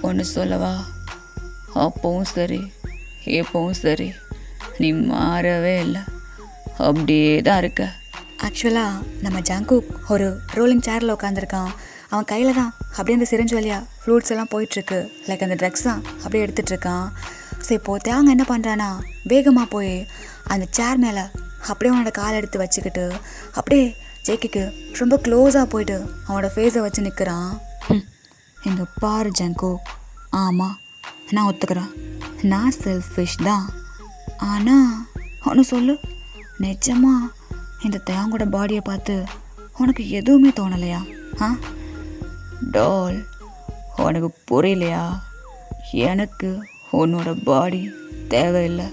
ஒன்று சொல்லவா? அப்பவும் சரி எப்பவும் சரி நீ மாறவே இல்லை, அப்படியே தான் இருக்க. ஆக்சுவலாக நம்ம ஜங்குக் ஒரு ரோலிங் சேரில் உட்காந்துருக்கான். அவன் கையில் தான் அப்படியே அந்த சிரிஞ்சு வழியாக ஃப்ரூட்ஸ் எல்லாம் போயிட்டுருக்கு. லைக் அந்த ட்ரக்ஸ் தான் அப்படியே எடுத்துகிட்ருக்கான். ஸோ இப்போது தேங்க என்ன பண்ணுறான்னா, வேகமாக போய் அந்த சேர் மேலே அப்படியே அவனோட காலை எடுத்து வச்சுக்கிட்டு அப்படியே ஜேக்கிக்கு ரொம்ப க்ளோஸாக போயிட்டு அவனோட ஃபேஸை வச்சு நிற்கிறான். இங்கே பாரு ஜங்கோ, ஆமாம் நான் ஒத்துக்கிறேன், நான் செல்ஃபிஷ் தான். ஆனால் ஒன்று சொல்லு, நிஜமா இந்த தேங்கோட பாடியை பார்த்து உனக்கு எதுவுமே தோணலையா? டால், உனக்கு புரியலையா? எனக்கு உன்னோட பாடி தேவையில்லை.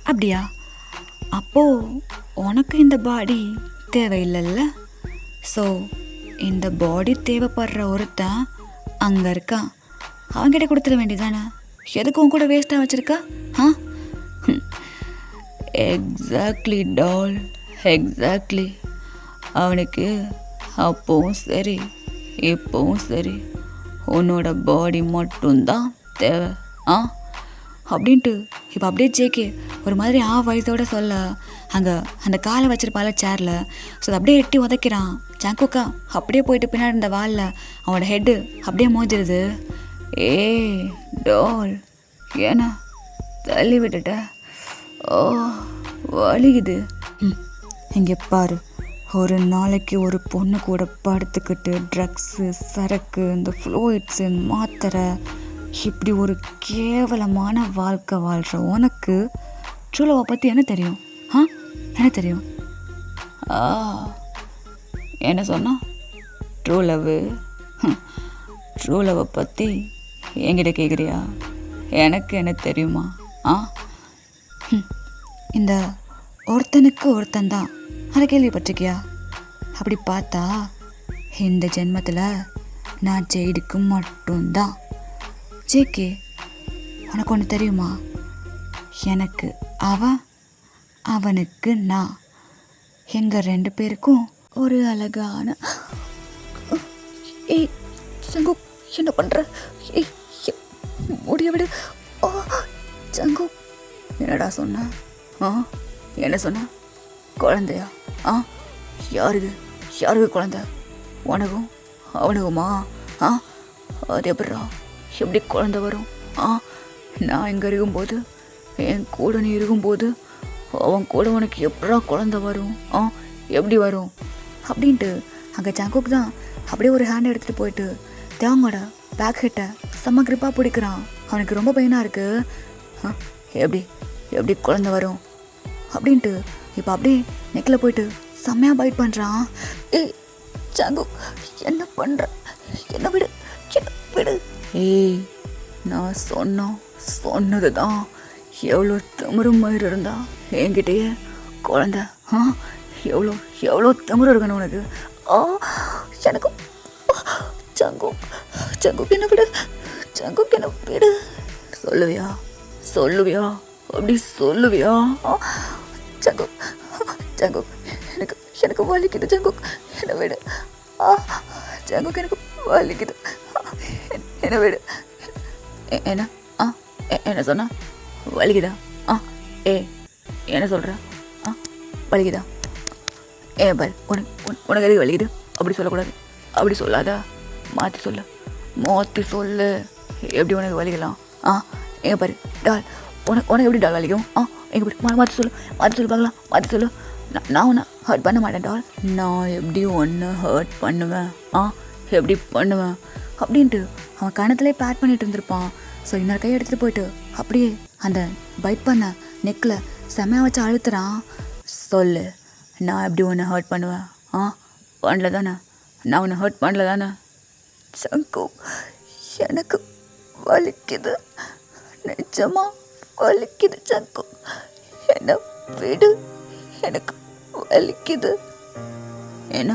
அப்படியா? அப்போது உனக்கு இந்த பாடி தேவையில்லைல்ல? ஸோ இந்த பாடி தேவைப்படுற ஒருத்தன் அங்கே இருக்கான், அவன்கிட்ட கொடுத்துட வேண்டியதானே? எதுக்கு உன் கூட வேஸ்ட்டாக வச்சுருக்கா? எக்ஸாக்ட்லி டால், எக்ஸாக்ட்லி. அவனுக்கு அப்போவும் சரி இப்போவும் சரி உன்னோட பாடி மட்டும்தான் தேவை. அப்படின்ட்டு இப்போ அப்படியே ஜேகே ஒரு மாதிரி வயசோடு சொல்ல அங்கே அந்த காலை வச்சிருப்பால சேரில். ஸோ அதை அப்படியே எட்டி உதைக்கிறான். ஜங்குக்கா அப்படியே போயிட்டு பின்னாடி இருந்த வாலில் அவனோட ஹெட்டு அப்படியே மோதிருது. டால், ஏன்னா தள்ளி விட்டுட்ட? வலிக்குது. இங்கே பாரு, ஒரு நாளைக்கு ஒரு பொண்ணு கூட படுத்துக்கிட்டு ட்ரக்ஸு, சரக்கு, இந்த ஃப்ளூயிட்ஸு, மாத்திரை, இப்படி ஒரு கேவலமான வாழ்க்கை வாழ்கிற உனக்கு ட்ரூ லவ்வை பற்றி என்ன தெரியும்? என்ன தெரியும்? என்ன சொன்னா? True love? ட்ரூ லவ்வை பற்றி என்கிட்ட கேட்குறியா? எனக்கு என்ன தெரியுமா? இந்த ஒருத்தனுக்கு ஒருத்தன் தான், அதை கேள்விப்பட்டிருக்கியா? அப்படி பார்த்தா இந்த ஜென்மத்தில் நான் ஜெயிடுக்கு மட்டும்தான். ஜேகே, உனக்கு ஒன்று தெரியுமா? எனக்கு அவன், அவனுக்கு நான், எங்கள் 2 பேருக்கும் ஒரு அழகான... ஜங்கு, என்ன பண்ணுற? முடிய விடு. ஜங்கு, என்னடா சொன்ன? என்ன சொன்ன? குழந்தையா? யாருக்கு குழந்தை? உனக்கும் அவனுக்குமா? அது எப்படா, எப்படி குழந்தை வரும்? நான் இங்கே இருக்கும்போது, என் கூட நீ இருக்கும்போது, அவன் கூட உனக்கு எப்படா குழந்தை வரும்? எப்படி வரும்? அப்படின்ட்டு அங்கே ஜங்குக் தான் அப்படியே ஒரு ஹேண்டை எடுத்துகிட்டு போயிட்டு தேங்கோட பேக் ஹெட்டை செம்ம கிரிப்பாக பிடிக்கிறான். அவனுக்கு ரொம்ப பெயினாக இருக்குது. எப்படி குழந்தை வரும் அப்படின்ட்டு இப்போ அப்படியே நெக்கில் போயிட்டு செம்மையாக பைட் பண்ணுறான். ஜங்குக், என்ன பண்ணுற? என்ன விடு, விடு. நான் சொன்னது தான். எவ்வளோ திமிரு மயிர் இருந்தா என்கிட்டயே குழந்தை? எவ்வளோ திமிரு இருக்கணும் உனக்கு? எனக்கு ஜங்குக் என்ன விடு, ஜங்குக் என்ன விடு. சொல்லுவியா? அப்படி சொல்லுவியா? ஜங்குக், எனக்கு வலிக்குது. ஜங்குக், என்ன விடு. ஜங்குக், எனக்கு வலிக்குது. என்ன விடு. என்ன சொன்னா? வலிக்குதா? என்ன சொல்கிற? வலிக்குதா? பாரு, உனக்கு எதுக்கு வலிக்குது? அப்படி சொல்லக்கூடாது, அப்படி சொல்லாதா. மாற்றி சொல்லு. எப்படி உனக்கு வலிக்கலாம்? பாரு டால், உனக்கு எப்படி டால் வலிக்கும்? எங்கே பாரு, மாற்றி சொல்லு பார்க்கலாம். மாற்றி சொல்லு. நான் உன்னை ஹர்ட் பண்ண மாட்டேன் டால். நான் எப்படி ஒன்று ஹர்ட் பண்ணுவேன்? எப்படி பண்ணுவேன் அப்படின்ட்டு அவன் கணத்துலேயே பேட் பண்ணிட்டு இருந்திருப்பான். ஸோ இன்னொரு கையை எடுத்துகிட்டு போயிட்டு அப்படியே அந்த பைட் பண்ண நெக்கில் செமையாக வச்சு அழுத்துறான். சொல்லு, நான் எப்படி உன்னை ஹர்ட் பண்ணுவேன்? பண்ணல தானே, நான் உன்னை ஹர்ட் பண்ணல தானே? சங்கு, எனக்கு வலிக்குது, நிஜமா வலிக்குது சங்கு, என்ன விடு, எனக்கு வலிக்குது. என்ன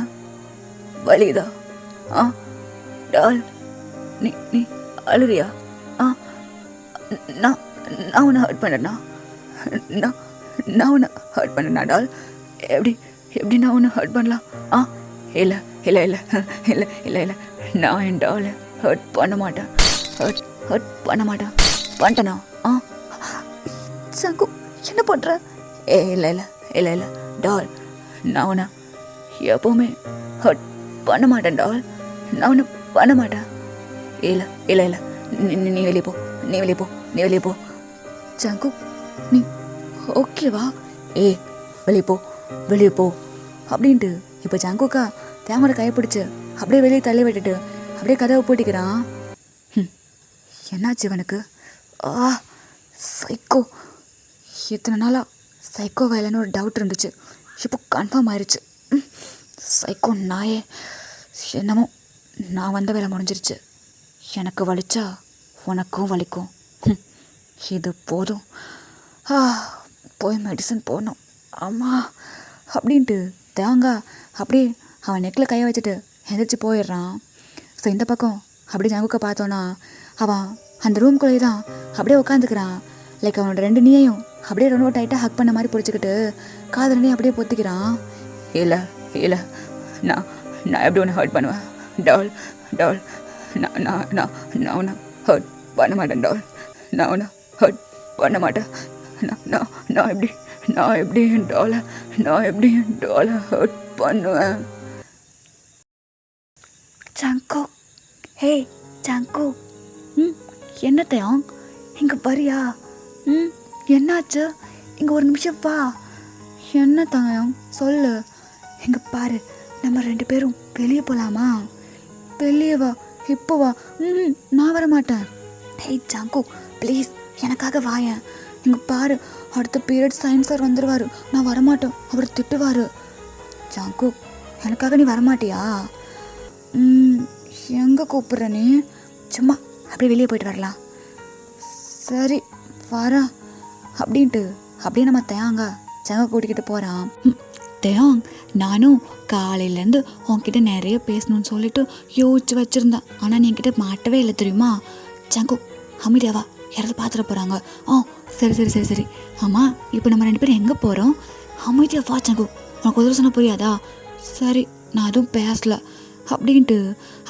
வலிதா? டால், நீ நீ அழுறியா? நான் நான் உன்னை ஹர்ட் பண்ணேனா? நான் உன்னை ஹர்ட் பண்ணேனா டால்? எப்படி எப்படி நான் உன்னை ஹர்ட் பண்ணலாம்? இல்லை இல்லை இல்லை இல்லை இல்லை இல்லை, நான் என் டாலை ஹர்ட் பண்ண மாட்டேன், ஹர்ட் பண்ண மாட்டேன். பண்ணிட்டேனா? சங்கு, என்ன பண்ணுற? இல்லை இல்லை இல்லை இல்லை டால், நான் உன்னை எப்போவுமே ஹர்ட் பண்ண மாட்டேன் டால், நான் உன்னை பண்ண மாட்டேன். இல்லை இல்லை இல்லை, நீ வெளியே போ, நீ வெளியே போ, நீ வெளியே போ. சங்கு, நீ ஓகேவா? வெளியே போ, வெளியே போ அப்படின்ட்டு இப்போ சங்குக்கா தேமரை கையை பிடிச்சி அப்படியே வெளியே தள்ளி விட்டுட்டு அப்படியே கதவை பூட்டிக்கிறான். என்னாச்சு இவனுக்கு? சைக்கோ. இத்தனை நாளாக சைக்கோ வேலைன்னு ஒரு டவுட் இருந்துச்சு, இப்போ கன்ஃபார்ம் ஆயிடுச்சு. சைக்கோ நாயே, என்னமோ நான் வந்த வேலை முடிஞ்சிருச்சு. எனக்கு வலிச்சா உனக்கும் வலிக்கும். இது போதும், போய் மெடிசன் போடணும் அம்மா அப்படின்ட்டு தேங்காய் அப்படியே அவன் நெக்கில் கையை வச்சுட்டு எந்திரிச்சு போயிடுறான். ஸோ இந்த பக்கம் அப்படியே ஜங்குக்க பார்த்தோன்னா அவன் அந்த ரூம்குள்ளேயே தான் அப்படியே உட்காந்துக்கிறான். லைக் அவனோட 2 நீயையும் அப்படியே ரொம்ப டைட்டாக ஹக் பண்ண மாதிரி பிடிச்சிக்கிட்டு காது 2 அப்படியே பொத்திக்கிறான். இல்லை இல்லை, நான் நான் எப்படி ஒன்று ஹர்ட் பண்ணுவேன் டால்? டால், நான் நான் நான் நான் உன்னை ஹர்ட் பண்ண மாட்டேன் டால், நான் உன்னை ஹர்ட் பண்ண மாட்டேன். நான் எப்படி டாலை ஹர்ட் பண்ணுவேன்? சங்கு, ஹே சங்கு, என்ன தயம், இங்கே வரியா? என்னாச்சு? இங்கே ஒரு நிமிஷம் வா. என்ன தயம் சொல்லு. இங்கே பாரு, நம்ம 2 பேரும் வெளியே போகலாமா? வெளியே வா, இப்போ வா. நான் வர மாட்டேன். ஹே சங்கு, ப்ளீஸ் எனக்காக வாயேன். இங்கே பாரு, அடுத்த பீரியட் சயின்ஸ் சார் வந்துடுவார், நான் வரமாட்டேன், அவர் திட்டுவார். சங்கு, எனக்காக நீ வரமாட்டியா? எங்கே கூப்பிட்ற நீ? சும்மா அப்படியே வெளியே போயிட்டு வரலாம். சரி வரா அப்படின்ட்டு அப்படியே நம்ம தேங்க சங்க கூட்டிக்கிட்டு போகிறான். தேங், நானும் காலையிலேருந்து உன்கிட்ட நிறைய பேசணும்னு சொல்லிட்டு யோசிச்சு வச்சுருந்தேன், ஆனால் நீ என்கிட்ட மாட்டவே இல்லை தெரியுமா? சங்கு, அமைதியாவா, யாராவது பார்த்துட போகிறாங்க. சரி சரி சரி சரி. ஆமாம், இப்போ நம்ம 2 பேரும் எங்கே போகிறோம்? அமைதியாக வா சங்கு, உனக்கு உதவி சொன்ன புரியாதா? சரி, நான் அதுவும் பேசல அப்படின்ட்டு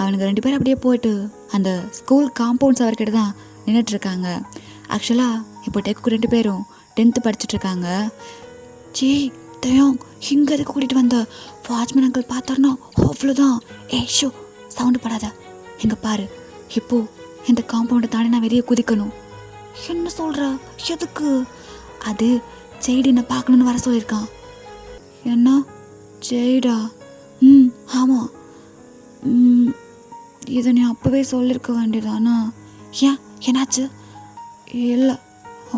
அவனுக்கு 2 பேரும் அப்படியே போயிட்டு அந்த ஸ்கூல் காம்பவுண்ட்ஸ் அவர்கிட்ட தான் நின்றுட்டுருக்காங்க. ஆக்சுவலாக இப்போ டெக்கு 2 பேரும் 10th படிச்சுட்ருக்காங்க. தயம், இங்கே எதுக்கு கூட்டிகிட்டு வந்த? வாட்ச்மேன் அங்கிள் பார்த்தாருன்னா அவ்வளோதான். ஷோ, சவுண்டு படாத. இங்கே பாரு, இப்போது இந்த காம்பவுண்டை தாண்டி நான் வெளியே குதிக்கணும். என்ன சொல்கிற? எதுக்கு? அது ஜெய்டு என்னை பார்க்கணுன்னு வர சொல்லியிருக்கான். என்ன ஜெய்டா? ஆமாம். இதை நீ அப்போவே சொல்லியிருக்க வேண்டியதானா? ஏன், என்னாச்சு? இல்லை,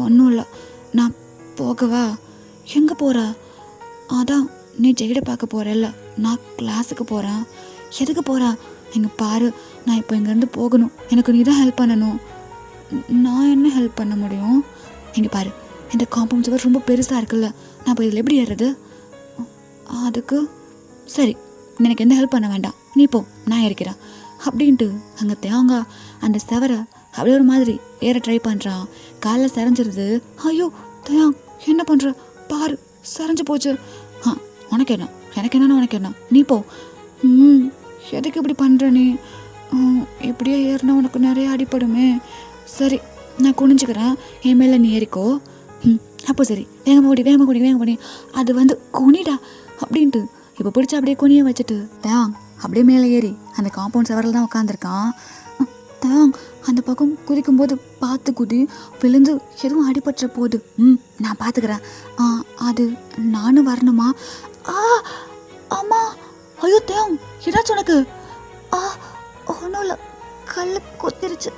ஒன்றும் இல்லை. நான் போகவா? எங்கே போகிற? அதான் நீ ஜெய்டை பார்க்க போகிறல்ல, நான் கிளாஸுக்கு போகிறேன். எதுக்கு போகிறேன்? இங்கே பாரு, நான் இப்போ இங்கேருந்து போகணும், எனக்கு நீ தான் ஹெல்ப் பண்ணணும். நான் என்ன ஹெல்ப் பண்ண முடியும்? இங்கே பாரு, இந்த காம்பவுண்ட் சுவர் ரொம்ப பெருசாக இருக்குல்ல, நான் இப்போ இதில் எப்படி ஏறுறது? அதுக்கு சரி, எனக்கு எந்த ஹெல்ப் பண்ண வேண்டாம், நீ போ, நான் ஏறிக்கிறேன் அப்படின்ட்டு அங்கே தேங்காய் அந்த செவரை அப்படியே ஒரு மாதிரி ஏற ட்ரை பண்ணுறான். காலில் செரைஞ்சிருது. ஐயோ தயாங், என்ன பண்ணுற? பாரு, செரைஞ்சு போச்சு. உனக்கு என்ன, எனக்கு என்னன்னா உனக்கு என்ன, நீ போ. எதுக்கு இப்படி பண்ணுற நீ? இப்படியே ஏறினா உனக்கு நிறைய அடிப்படுமே. சரி, நான் குனிஞ்சுக்கிறேன், என் மேலே நீ ஏறிக்கோ. அப்போ சரி, வேகமாக கூடி. அது குனிடா அப்படின்ட்டு இப்போ பிடிச்சி அப்படியே குனிய வச்சுட்டு தேங் அப்படியே மேலே ஏறி அந்த காம்பவுண்ட் செவரில் தான் உட்காந்துருக்கான். தேங், அந்த பக்கம் குதிக்கும்போது பார்த்து குதி, விழுந்து எதுவும் அடிபட்டுற போகுது. நான் பார்த்துக்கிறேன். அது நானும் வரணுமா? ஆமாம். ஐயோ தேங், என்னாச்சு உனக்கு? ஒன்றும் இல்லை, கல் கொத்திருச்சு.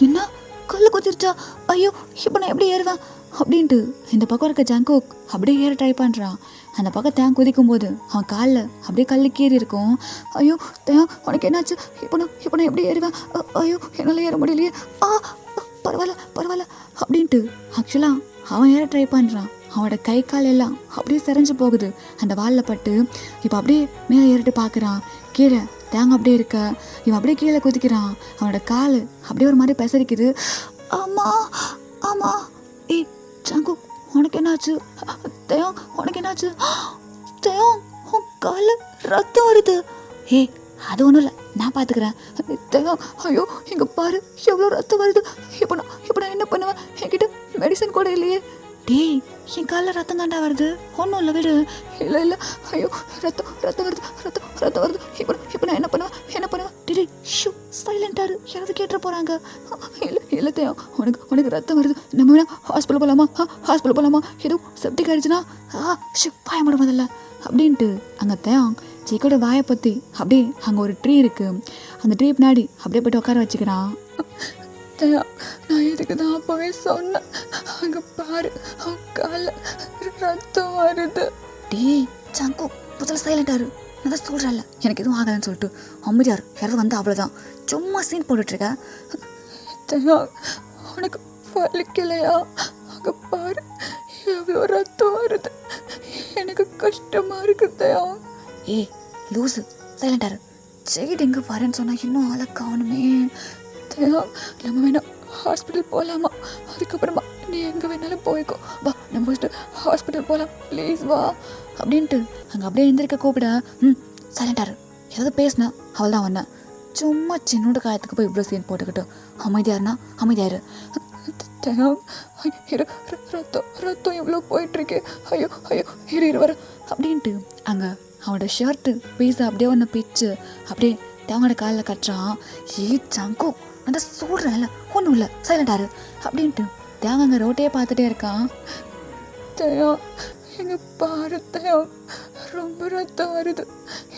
என்ன கல் கொத்திருச்சா? ஐயோ இப்போ நான் எப்படி ஏறுவேன் அப்படின்ட்டு இந்த பக்கம் இருக்க ஜங்குக் அப்படியே ஏற ட்ரை பண்ணுறான். அந்த பக்கம் தேன் குதிக்கும் போது அவன் காலில் அப்படியே கல் கீறி இருக்கும். ஐயோ தேன் உனக்கு என்னாச்சு? இப்போ நான் எப்படி ஏறுவேன்? ஐயோ என்னால் ஏற முடியலையே. பரவாயில்ல அப்படின்ட்டு ஆக்சுவலாக அவன் ஏற ட்ரை பண்ணுறான். அவனோட கை கால் எல்லாம் அப்படியே செறைஞ்சு போகுது அந்த வாலில் பட்டு. இப்போ அப்படியே மேலே ஏறிட்டு பார்க்குறான். கீழே தேங்க அப்படியே இருக்க. இவன் அப்படியே கீழே குதிக்கிறான். அவனோட கால் அப்படியே ஒரு மாதிரி பெசரிக்குது. ஆமாம் ஏய் ஜங்கு உனக்கு என்னாச்சு? தேயம் உனக்கு என்னாச்சு? தேயம் உன் கால ரத்தம் வருது. ஏய் அது ஒன்றும் இல்லை, நான் பார்த்துக்கிறேன். தேயம் ஐயோ இங்கே பாரு எவ்வளோ ரத்தம் வருது. இப்போ நான் என்ன பண்ணுவேன்? என்கிட்ட மெடிசன் கூட இல்லையே. டேய் என் காலில் ரத்தம் தாண்டா வருது. ஒன்றும் இல்லை விடு. இல்லை ஐயோ ரத்தம் வருது. இப்போ நான் என்ன பண்ணுவேன்? டே ஷூ சைலண்டாரு, யாராவது கேட்டு போகிறாங்க. இல்லை தேயம் உனக்கு ரத்தம் வருது. நம்ம வேணா ஹாஸ்பிட்டல் போகலாமா? எதுவும் செப்டிக் ஆயிடுச்சுன்னா ஷூ பாய முடியும் முதல்ல அப்படின்ட்டு அங்கே தேயம் ஜெய்கோட வாயை பற்றி அப்படியே அங்கே ஒரு ட்ரீ இருக்குது. அந்த ட்ரீ பின்னாடி அப்படியே போய்ட்டு உட்கார வச்சுக்கிறான். நான் இதுக்கு தான் அப்போவே சொன்னேன். அங்கே பாரு அவன் காலில் ரத்தம் வருது. டேய் ஜங்கு முதல்ல சைலண்டாரு, நான் தான் சொல்கிறேன்ல எனக்கு எதுவும் ஆகலைன்னு சொல்லிட்டு. அம்மியார் யாராவது வந்து அவ்வளோதான் சும்மா சீன் போட்டுட்ருக்க. உனக்கு வலிக்கலையா? அங்கே பாரு எவ்வளோ ரத்தம் வருது. எனக்கு கஷ்டமாக இருக்குதையா. ஏய் லூஸு சைலண்டாரு. சைடு எங்கே வரேன்னு சொன்னால் இன்னும் ஆளை காணுமே. நம்ம வேணா ஹாஸ்பிட்டல் போகலாமா? அதுக்கப்புறமா நீ எங்கே வேணாலும் போய்க்கோ. வா நம்ம ஃபஸ்ட்டு ஹாஸ்பிட்டல் போகலாம் ப்ளீஸ் வா அப்படின்ட்டு அங்கே அப்படியே எந்திரிக்க கூப்பிட. சைலண்டாரு ஏதாவது பேசினா அவள் தான் வந்தேன். சும்மா சின்னோட காயத்துக்கு போய் இவ்வளோ சீன் போட்டுக்கிட்டு அமைதியாரு. ரத்தம் இவ்வளோ போயிட்டுருக்கு. ஐயோ இரு வர அப்படின்ட்டு அங்கே அவனோட ஷர்ட்டு பீஸை அப்படியே ஒன்று பிச்சு அப்படியே தேவனோட காலில் கட்டுறான். ஜங்கு நான் சொல்கிறேன்ல ஒன்றும் இல்லை சைலண்டாரு அப்படின்ட்டு தேவங்க அங்கே ரோட்டையே பார்த்துட்டே இருக்கான். தேயம் எங்கள் பாரு தேயம் ரொம்ப ரத்தம் வருது.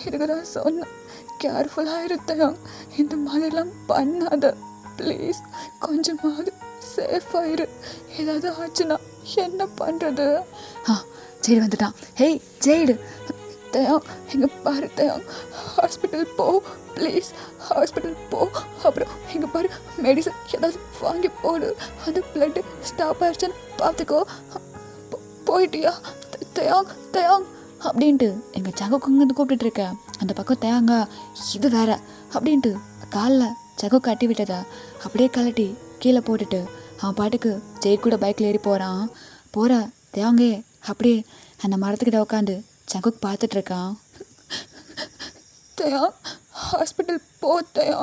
இதுக்கு தான் சொன்னேன் கேர்ஃபுல்லாக இருத்தேன், இந்த மாதிரிலாம் பண்ணாத ப்ளீஸ். கொஞ்சமாவது சேஃபாயிரு. ஏதாவது ஆச்சுன்னா என்ன பண்ணுறது? ஜெய்டு வந்துட்டான். ஹேய் ஜெய்டு தேயம் எங்கே பாரு தேயம் ஹாஸ்பிட்டல் போ ப்ளீஸ், ஹாஸ்பிட்டல் போ. அப்புறம் எங்கே பாரு மெடிசன் ஏதாவது வாங்கி போடு. அந்த பிளட்டு ஸ்டாப் ஆயிடுச்சுன்னு பார்த்துக்கோ. போயிட்டியா தேயாங் அப்படின்ட்டு எங்கள் ஜங்குக்கு கூப்பிட்டுருக்க. அந்த பக்கம் தேங்க இது வேற அப்படின்ட்டு காலில் ஜகு கட்டி விட்டதை அப்படியே கலட்டி கீழே போட்டுட்டு அவன் பாட்டுக்கு ஜெய் கூட பைக்கில் ஏறி போகிற தேவங்கே அப்படியே அந்த மரத்துக்கிட்ட உட்காந்து ஜங்குக்கு பார்த்துட்ருக்கான். தேயா ஹாஸ்பிட்டல் போ தேயா,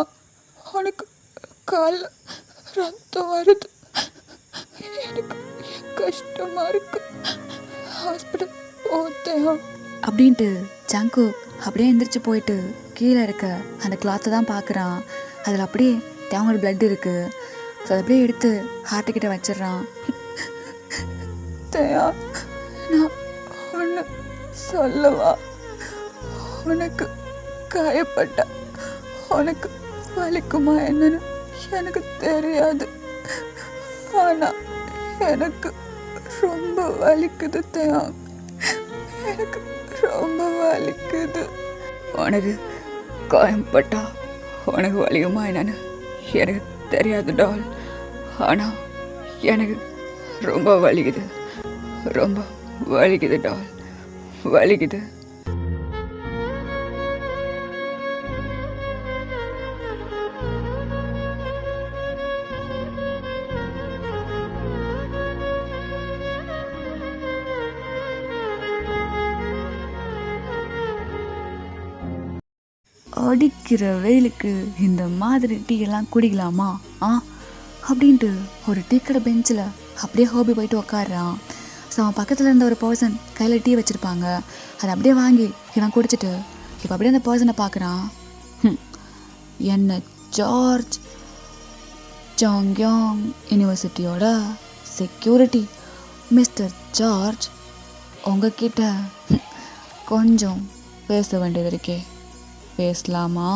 உனக்கு காலில் ரத்தம் வருது. எனக்கு கஷ்டமாக இருக்கு. ஹாஸ்பிட்டல் போ தேயா அப்படின்ட்டு ஜங்கு அப்படியே எந்திரிச்சு போயிட்டு கீழே இருக்க அந்த கிளாத்தை தான் பார்க்குறான். அதில் அப்படியே தேவங்களோட பிளட் இருக்குது. ஸோ அதை அப்படியே எடுத்து ஹார்ட்டுக்கிட்ட வச்சிடுறான். தேயா நான் ஒன்று சொல்லவா? உனக்கு காயப்பட்ட உனக்கு வலிக்குமா என்னன்னு எனக்கு தெரியாது. ஆனால் எனக்கு ரொம்ப வலிக்குது தேயா, எனக்கு ரொம்ப வலிக்குது. உனக்கு காயப்பட்டா உனக்கு வலிக்குமா என்னன்னு எனக்கு தெரியாது டால். ஆனால் எனக்கு ரொம்ப வலிக்குது டால், வலிக்குது. அடிக்கிற வெயிலுக்கு இந்த மாதிரி டீ எல்லாம் குடிக்கலாமா அப்படின்ட்டு ஒரு டீ கடை பெஞ்சில் அப்படியே ஹோபி போயிட்டு உட்காடுறான். ஸோ அவன் பக்கத்தில் இருந்த ஒரு பர்சன் கையில் டீ வச்சுருப்பாங்க. அதை அப்படியே வாங்கி இவன் குடிச்சிட்டு இப்போ அப்படியே அந்த பர்சனை பார்க்குறான். என்ன ஜார்ஜ் சாங்யாங் யூனிவர்சிட்டியோட செக்யூரிட்டி மிஸ்டர் ஜார்ஜ், உங்ககிட்ட கொஞ்சம் பேச வேண்டியது இருக்கே, பேசலாமா?